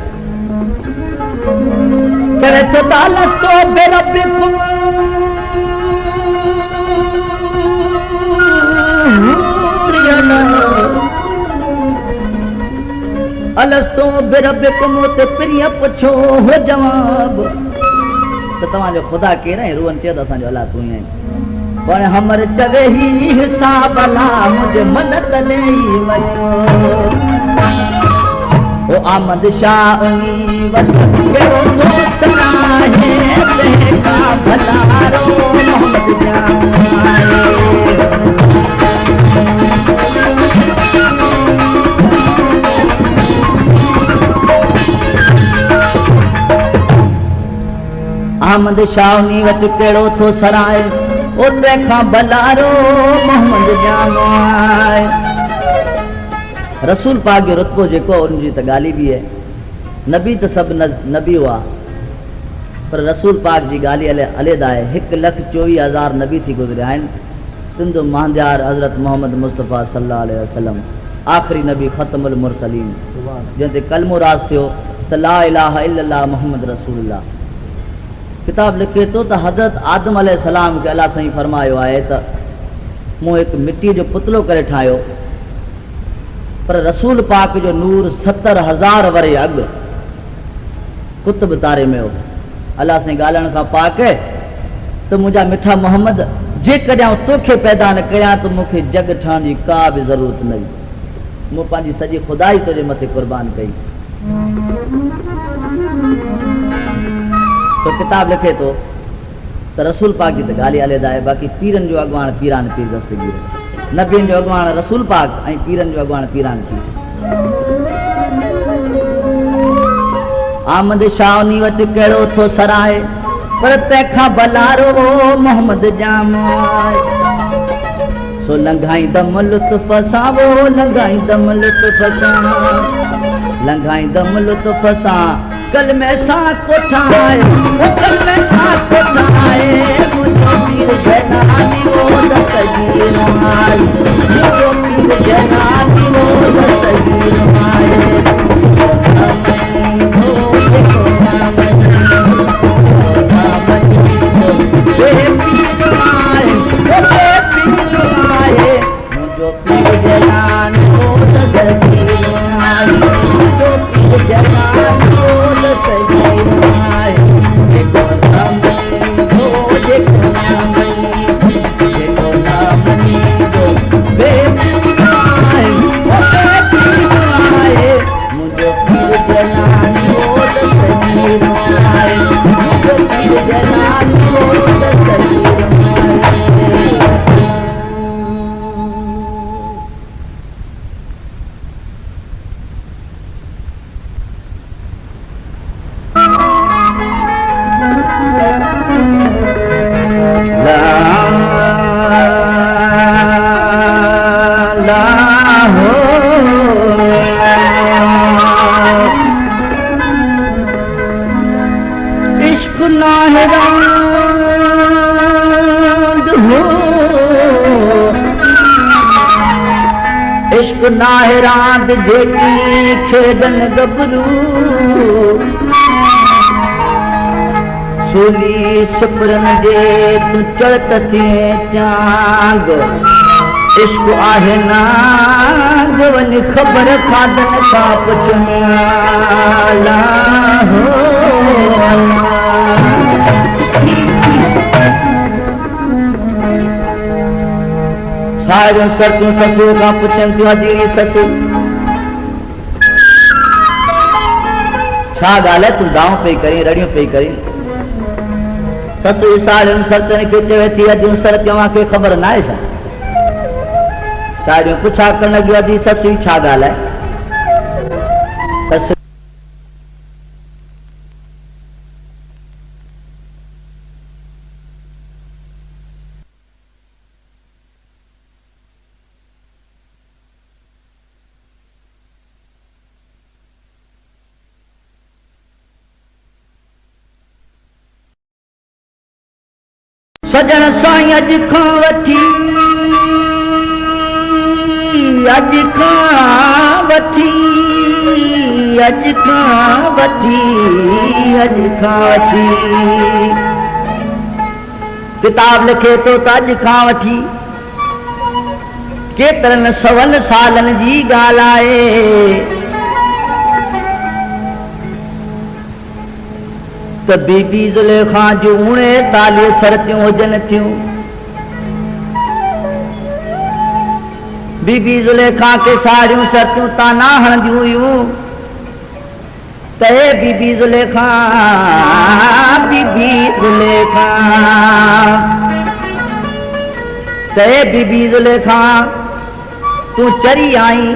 चवे थो तालस्तो बिरब्बिकुम अलस्तो बिरब्बिकुम ते पिरिय पुछो हो जवाब त तव्हांजो ख़ुदा केरु आहे रूहन चयो त असांजो अल्लाह तूं ई आहीं पर हमर चवे ही हिसाब ला मुझे मन तने वञो ओ आमद शाह उनी वस केरो तो सनाहे तंहिंखा भलारो मोहम्मद जान आए अहमद शाहनी वटि कहिड़ो थो सराए ओ तंहिंखां भलारो मोहम्मद जानो आहे रसूल पाक जो रुतबो जेको उनजी त ॻाल्हि बि आहे नबी त सभु नबी हुआ पर रसूल पाक जी ॻाल्हि अलॻि आहे 1,24,000 नबी थी गुज़रिया आहिनि सिंध महांजार हज़रत मोहम्मद मुस्तफ़ा सल्लल्लाहु अलैहि वसल्लम आख़िरी नबी ख़तमुल मुरसलीन जंहिं ते कलमो राज़ थियो त ला इलाहा इल्लल्लाह मोहम्मद रसूलुल्लाह किताब लिखे थो त हज़रत आदम अलैहिस्सलाम खे अल्लाह साईं फरमायो आहे त मूं हिकु मिटी जो पुतलो करे ठाहियो पर रसूल पाक जो नूर 70,000 वरे अॻु कुतुब तारे में हो अल्लाह साईं ॻाल्हाइण खां पाक त मुंहिंजा मिठा मोहम्मद जेकॾहिं तोखे पैदा न कयां त मूंखे जग ठहण जी का बि ज़रूरत न हुई मूं पंहिंजी सॼी ख़ुदाई तुंहिंजे मथे क़ुर्बान कई तो किताब लिखे तो रसूल पाक की तो ॻाल्हि अलॻि आहे बाक़ी पीरन जो अॻवान पीरान पीर दस्तगीर नबियन जो अॻवान रसूल पाक ऐं पीरन जो अॻवान पीरान पीर आमद शाहनी वटि कहिड़ो थो सराए पर तंहिंखां भलारो मोहम्मद जाम आहे सो लंघाईंदम लुत्फ़ सां वो लंघाईंदम लुत्फ़ सां लंघाईंदम लुत्फ़ सां कल में सा कोठाए कल में सा कोठाए मुझो पीर जनानी वो दस्तगीर आई मुझो पीर जनानी वो इश्क नाहरांद जेकी खेडन गबरू सूली सिपरन जे तू चढ़त थिए चांग इश्क आहे नाग वञ ख़बर खादन का पुछला हो सारियों सरतूं ससू खां पुछनि थियूं अजीड़ी ससू छा ॻाल्हि आहे तूं दाऊं पई करीं रड़ियूं पई करीं ससू सारियुनि सरतनि खे चवे थी अॼु सर तव्हांखे ख़बर न आहे छा सारियूं पुछा करण लॻियूं अॼु ससू छा ॻाल्हि आहे ससू सजन साईं अॼु खां वठी अॼु खां वठी अॼु खां वठी अॼु खां वठी किताब लिखे थो त अॼु खां वठी केतिरनि सवनि सालनि जी ॻाल्हि आहे त बीबी ज़ुलेखा जूं 39 सरतियूं हुजनि थियूं बीबी ज़ुलेखा के सारियूं सरतियूं ताना हणंदियूं हुयूं त हे बीबी ज़ुलेखा बीबी ज़ुलेखा त हे बीबी ज़ुलेखा तूं चरी आई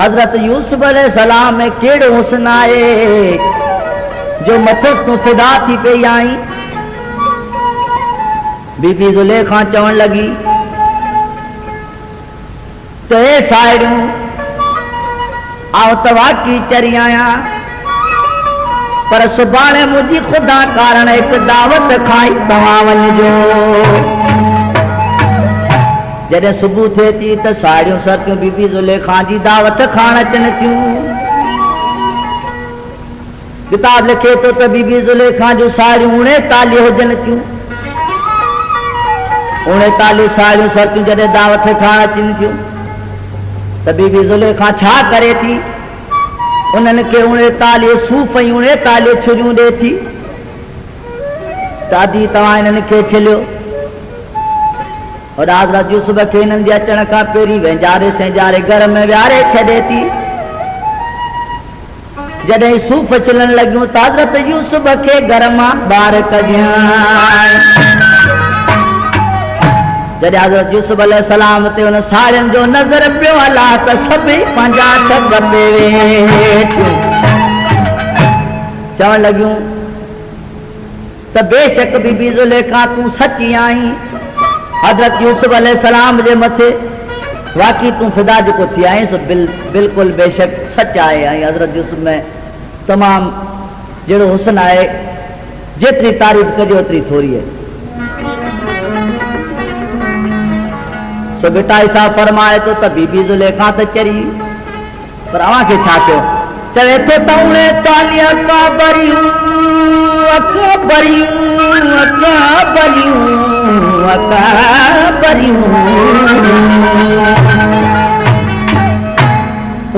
हज़रत यूसुफ अलैहिस्सलाम में कहिड़ो हुस्न आहे जो मथस तू फिदा थी पई आई बीबी ज़ुलेखा चवण लगी तो ए साहेड़ियों आउं त वाकई चरी आया पर सुभाणे मुझी खुदा कारण एक दावत खाई तव्हां वञिजो जॾहिं सुबुह थिए थी त साहेड़ियूं सरतियूं बीबी ज़ुलेखा जी दावत खाण अचनि थियूं किताब लिखे तो त बीबी ज़ुलेखा जो सारियूं 39 हुजनि थियूं 39 सारियूं सरतियूं जॾहिं दावत खाण अचनि थियूं त बीबी ज़ुलेखा छा करे थी उन्हनि खे 39 सूफ़ ऐं 39 छुरियूं ॾिए थी दादी तव्हां इन्हनि खे छिलियो और हज़रत यूसुफ खे इन्हनि जे अचण खां पहिरीं वेंजारे सेंजारे घर में विहारे छॾे थी जॾहिं सूफ़ छिलण लॻियूं त हज़रत यूसुफ खे घर मां ॿाहिरि कढियां जॾहिं हज़रत यूसुफ अलैहिस्सलाम ते हुन सारियुनि जो नज़र पियो हला त सभई पंहिंजा हथ गपे वेठियूं चवण लॻियूं त बेशक बीबी ज़ुलेखा तूं सची आहीं हज़रत यूसुफ अलैहिस्सलाम जे मथे वाकई तू फिदा जो थी आहीं सो बिल्कुल बेशक सच आहे ऐं हज़रत यूसुफ में तमाम जहिड़ो हुस्न आहे जेतिरी तारीफ़ कजे ओतिरी थोरी आहे सो बेटा ऐसा फरमाए तो त बीबी ज़ुलेखा त चरी पर अवां खे छा थियो चवे थो तौणे तालिया अकबरियूं अकबरियूं अकबरियूं अकबरियूं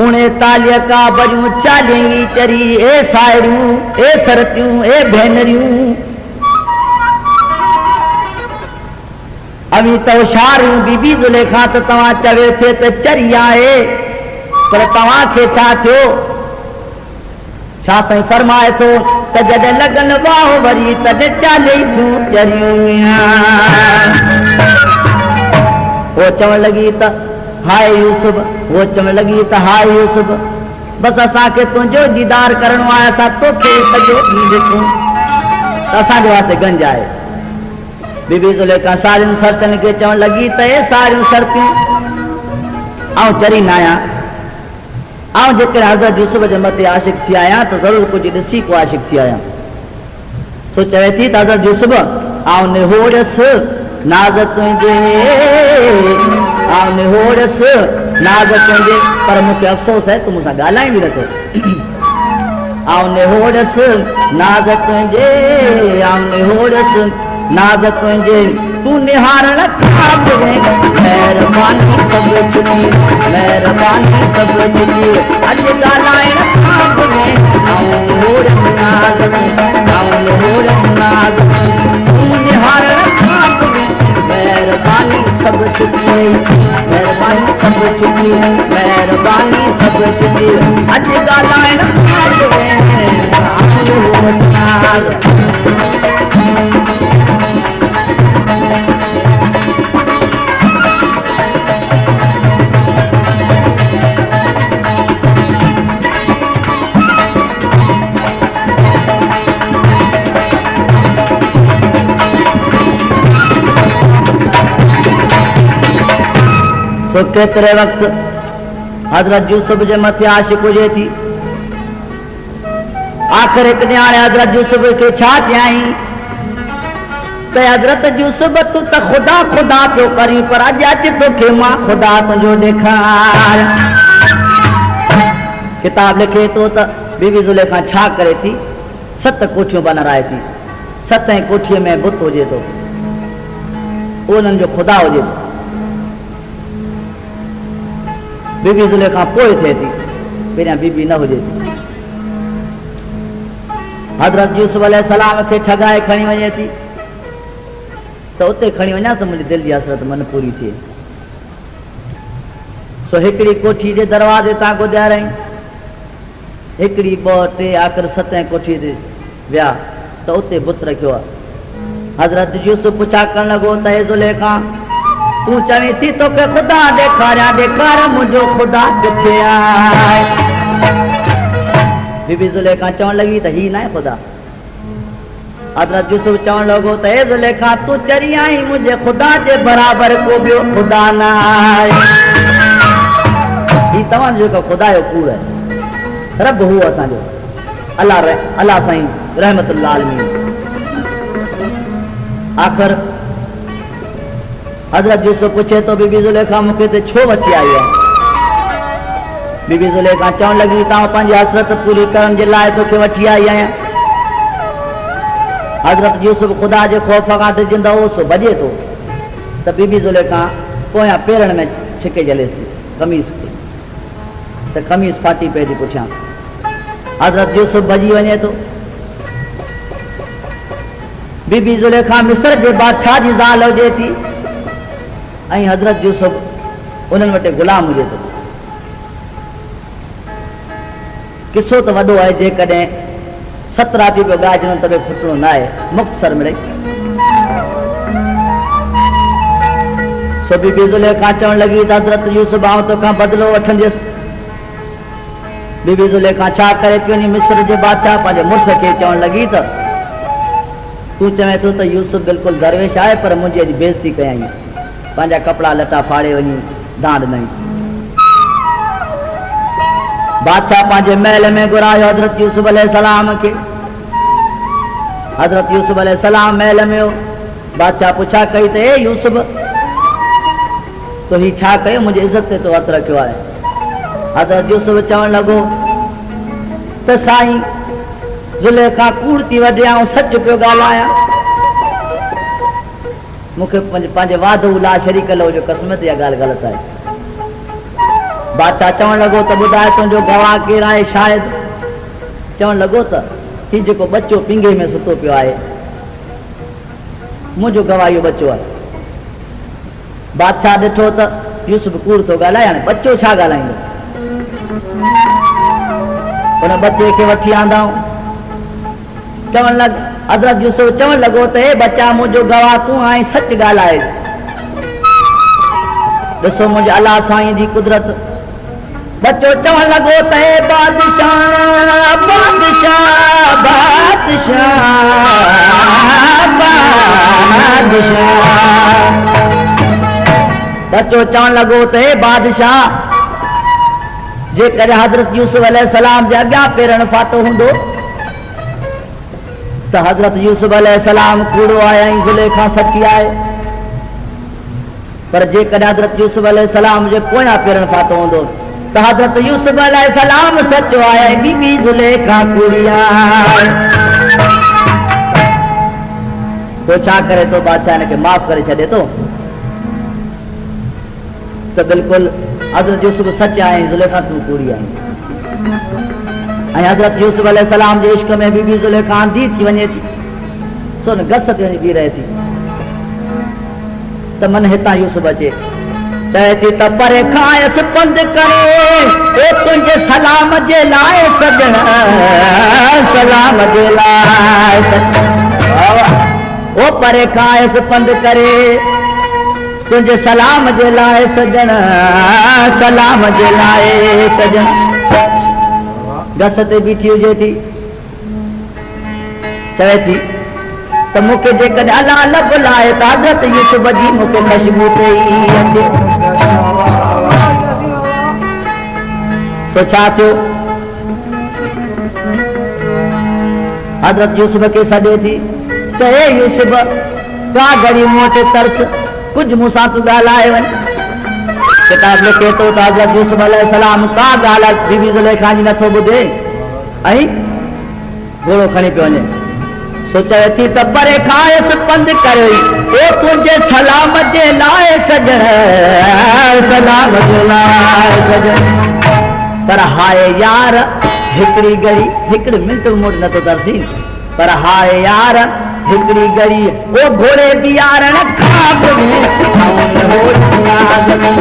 उणे तालिया अकबरियूं चालीह चरी ए साड़ियूं ए सरतियूं ए भेनरियूं अभी तो शारियूं बीबी ज़ुलेखा त तव्हां चवे थे त चरी आहे पर तव्हां खे छा थियो छा साईं फरमाए थो त जॾहिं लगन वाह वरी तॾहिं चालीह थियूं चरियूं वो चवण लॻी त हाय यूसुफ वो चवण लॻी त हाय यूसुफ बस असांखे तुंहिंजो दीदार करणो आहे असां तोखे सॼो ॾींहुं ॾिसूं त असांजे वास्ते गंज आहे बीबी ज़ुलेखा सारियुनि शर्तनि खे चवण लॻी त हे सारियूं शर्तियूं आउं चरी न आहियां आउं जेकॾहिं हज़रत यूसुफ जे मथे आशिक़ थी आहियां त ज़रूरु कुझु ॾिसी को आशिक़ थी आहियां सो चवे थी त हज़रत यूसुफ आउं निहोड़ियसि नाज़ तुंहिंजे आउं निहोड़ियसि नाज़ तुंहिंजे पर मूंखे अफ़सोस आहे तूं मूंसां ॻाल्हाए बि नथो आउं निहोड़ियसि नाज़ तुंहिंजे आउं निहोड़ियसि नाज़ तुंहिंजे तूं निहारण खां बि महिरबानी सभु चुनी महिरबानी सभु चुनी अॼु ॻाल्हाइण खां बि आउं निहोड़ियसि नाज़ आउं निहोड़ियसि नाज़ तूं निहारण खां बि महिरबानी सभु चुनी महिरबानी सभु चुनी महिरबानी सभु चुनी अॼु ॻाल्हाइण खां बि आउं निहोड़ियसि नाज़ तो केतरे वक्त हजरत यूसुफ जे मथे आशिक़ हुजे थी आख़िर हिकु ॾींहुं हाणे हजरत यूसुफ खे छा चयाई त हजरत यूसुफ तूं त ख़ुदा ख़ुदा पियो करी पर अॼु अच तोखे मां ख़ुदा तुंहिंजो ॾेखार किताब लिखे थो त बीबी ज़ुलेखा छा करे थी 7 कोठियूं बनराए थी 7 कोठीअ में बुत हुजे थो उन्हनि जो ख़ुदा हुजे थो बीबी ज़ुलेखा पोइ थिए थी पहिरियां बीबी न हुजे थी हज़रत यूसुफ अलैहिस्सलाम खे ठगाए खणी वञे थी त उते खणी वञा त मुंहिंजी दिलि जी हसरत मन पूरी थिए सो हिकिड़ी कोठी जे दरवाज़े तां गुज़ारई हिकिड़ी 2 3 आख़िर 7 कोठी ते विया त उते बुत रखियो आहे हज़रत यूसुफ पुछा करण लॻो त हे ज़ुलेखा तूं चवी थी तोखे ख़ुदा ॾेखारियां ॾेखार मुंहिंजो ख़ुदा किथे आहे बीबी ज़ुलेखा चवण लॻी त ही न आहे ख़ुदा हज़रत यूसुफ चवण लॻो त हे ज़ुलेखा तूं चरी आई मुंहिंजे ख़ुदा जे बराबरि को ॿियो ख़ुदा न आहे ही तव्हांजो जेको ख़ुदा जो कूड़ आहे रब हू असांजो अल्लाह साईं रहमतुल्लाह आलमीन आख़िर हज़रत यूसुफ पूछे तो बीबी ज़ुलेखा मूंखे ते छो वठी आई आहे बीबी ज़ुलेखा चवण लॻी तव्हां पंहिंजी हसरत पूरी करण जे लाइ तोखे वठी आई आहियां हज़रत यूसुफ ख़ुदा जे ख़ौफ़ खां डिॼंदो हो सो भॼे थो त बीबी ज़ुलेखा पोयां पेरनि में छिके झलेसि थी कमीज़ खे त कमीज़ फाटी पए थी पुठियां हज़रत यूसुफ भॼी वञे थो बीबी ज़ुलेखा मिस्र जे बादशाह जी ज़ाल हुजे थी ऐं हज़रत यूसुफ उन्हनि वटि ग़ुलाम हुजे थो किसो त वॾो आहे जेकॾहिं 7 राति पियो ॻाइजणो त बि फुटणो न आहे मुख़्तसर मिड़ई सो बीबी ज़ुलेखा चवण लॻी त हज़रत यूसुफ आउं तोखां बदिलो वठंदसि बीबी ज़ुलेखा छा करे थी वञी मिस्र जे बादशाह पंहिंजे मुड़ुस खे चवण लॻी त तूं चवे थो त यूसुफ बिल्कुलु दरवेश आहे पर मुंहिंजी अॼु बेइज़ती कयई पंहिंजा कपिड़ा लटा फाड़े वञी दांड ॾिनईसि बादशाह पंहिंजे महल में घुरायो हज़रत यूसुफ अलैहिस्सलाम खे हज़रत यूसुफ अलैहिस्सलाम महल में हो बादशाह पुछा कई त हे यूसुफ तो ही छा कयो मुझे इज्जत ते तो हथ रखियो आहे। हज़रत यूसुफ चवण लॻो त साईं ज़ुलेखा कूड़ थी वढे ऐं सच पियो ॻाल्हायां, मूंखे पंहिंजे वादो ला शरीक लो जो क़स्म ते इहा ॻाल्हि ग़लति आहे। बादशाह चवण लॻो त ॿुधाए तुंहिंजो गवाह केरु आहे? शायदि चवण लॻो त ही जेको बच्चो पिंगे में सुतो पियो आहे मुंहिंजो गवाह इहो बच्चो आहे। बादशाह ॾिठो त यूसुफ कूड़ थो ॻाल्हाए, हाणे बच्चो छा ॻाल्हाईंदो? उन बच्चे खे वठी आंदाऊं। चवण लॻ हज़रत यूसुफ चवण लॻो त हे बच्चा मुंहिंजो गवाह तूं आहीं, सच ॻाल्हाए। ॾिसो मुंहिंजे अलाह साईं जी कुदरत। बच्चो चवण लॻो त हे बादशाह बादशाह बादशाह बादशाह। बच्चो चवण लॻो त हे बादशाह जेकर हज़रत यूसुफ अलैहिस्सलाम जे अॻियां पेरनि फाटो हूंदो त हज़रत यूसुफ अलैहिस्सलाम कूड़ो आहे ऐं ज़ुलेखा सची आहे, पर जेकॾहिं हज़रत यूसुफ अलैहिस्सलाम जे पोयां पेरनि फाटो हूंदो त हज़रत यूसुफ अलैहिस्सलाम सचो आहे ऐं बीबी ज़ुलेखा कूड़ी आहे। तो छा करे तो बादशाह हिनखे माफ़ करे छॾे थो त बिल्कुलु हज़रत यूसुफ सच आहे, ज़ुलेखा तूं कूड़ी आई। ऐं हज़रत यूसुफ अलैहिस्सलाम जे इश्क में बीबी ज़ुलेखा अंधी थी वञे थी, सो न गस ते वञी बीह रहे थी त मन हितां यूसुफ अचे, चए थी त परे खायसि पंधु करे ओ तुंहिंजे सलाम जे लाइ सजण, सलाम जे लाइ ओ परे खायसि पंधु करे तुंहिंजे सलाम जे लाइ सजण, सलाम जे लाइ सजण। गस ते बीठी हुजे थी, चवे थी त मूंखे जेकॾहिं अलाह न बुलाए त हज़रत यूसुफ जी मूंखे ख़ुशबू ते ई अचे। सो छा थियो? हज़रत यूसुफ खे सॾे थी त हे यूसुफ का घड़ी मूं वटि तरस, कुझु मूंसां तूं ॻाल्हाए वञ। किताब लिखे थो त हज़रत यूसुफ अलैहिस्सलाम का ॻाल्हि बीबी ज़ुलेखा जी नथो ॿुधे ऐं घोड़ो खणी पियो वञे। सो चए थी त परे खायसि पंधु करे ओ तुंहिंजे सलाम जे लाइ सजण, सलाम जे लाइ सजण। पर हाय यार हिकिड़ी घड़ी, हिकिड़े मिंट मूं नथो तरसी, पर हाय यार हिकिड़ी घड़ी ओ घोड़े बियारण खाब में आउन होड़ सिनाग में,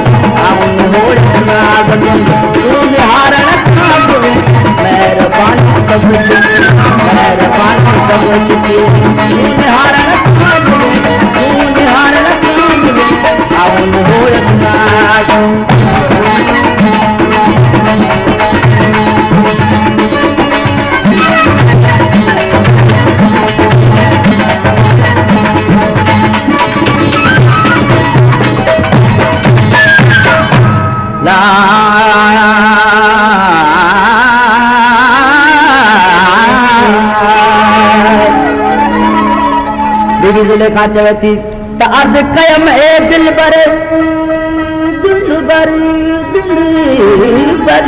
आउन होड़ सिनाग में तू निहारण खाब में, मेहरबानी सब चुकी, मेहरबानी सब चुकी तू निहारण खाब में, तू निहारण खाब में आउन होड़ सिनाग में। बीबी ज़ुलेखा चवे थी त अर्ज़ कयम ए दिलबर, दिलबर दिलबर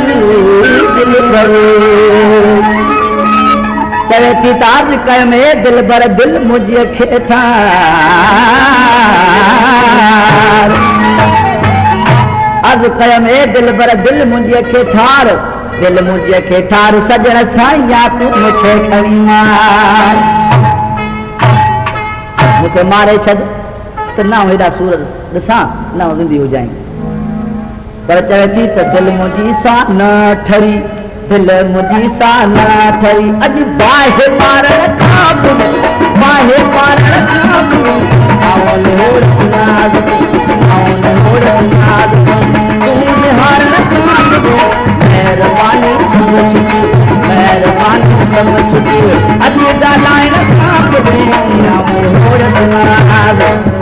दिलबर। चवे थी त अर्ज़ कयम ए दिलबर दिल मुझे खे ठार, अर्ज़ कयम ए दिलबर दिल मुंहिंजे खे ठार, दिल मुंहिंजे खे ठार सजण साईं तूं मूंखे खणी मार। मूंखे मारे छॾ त न हेॾा सूर ॾिसां न ज़िंदगी हुजाई, पर चवे थी त दिल मुंहिंजी सां न ठरी, दिल मुंहिंजी सां न ठरी। अॼु बाहि मारण खां बि, बाहि मारण खां बि आउन होड़ सिनाग में, आउन होड़ सिनाग में तू निहारण खां बि, मेहरबानी सब चुकी, मेहरबानी सब चुकी अॼु ॻाल्हाइण खां बि आउन होड़ सिनाग में।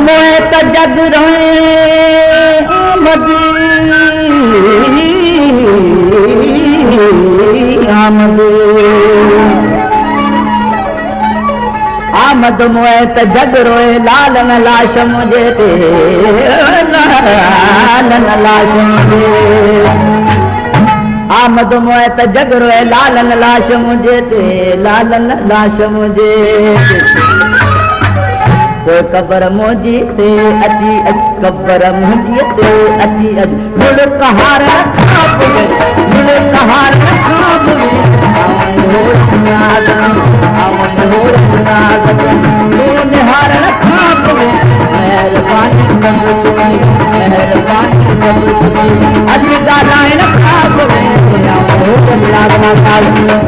मोए त जग रोए आमदी आमदी आमद मोए त जग रोए लालन लाश मुझे ते लालन लाश मुझे आमद मोए त जग रोए लालन लाश मुझे ते लालन लाश मुझे कोई कबर मुझी ते अची कबर मुझी ते अची मुड़ कहार खाप में मुड़ कहार खाप में आवन होड़ सुनाद तू निहार खाप में मेहरबानी सब तुम्हारी मेहरबानी सब तुम्हारी अज गालाइन खाप में आवन होड़ सुनाद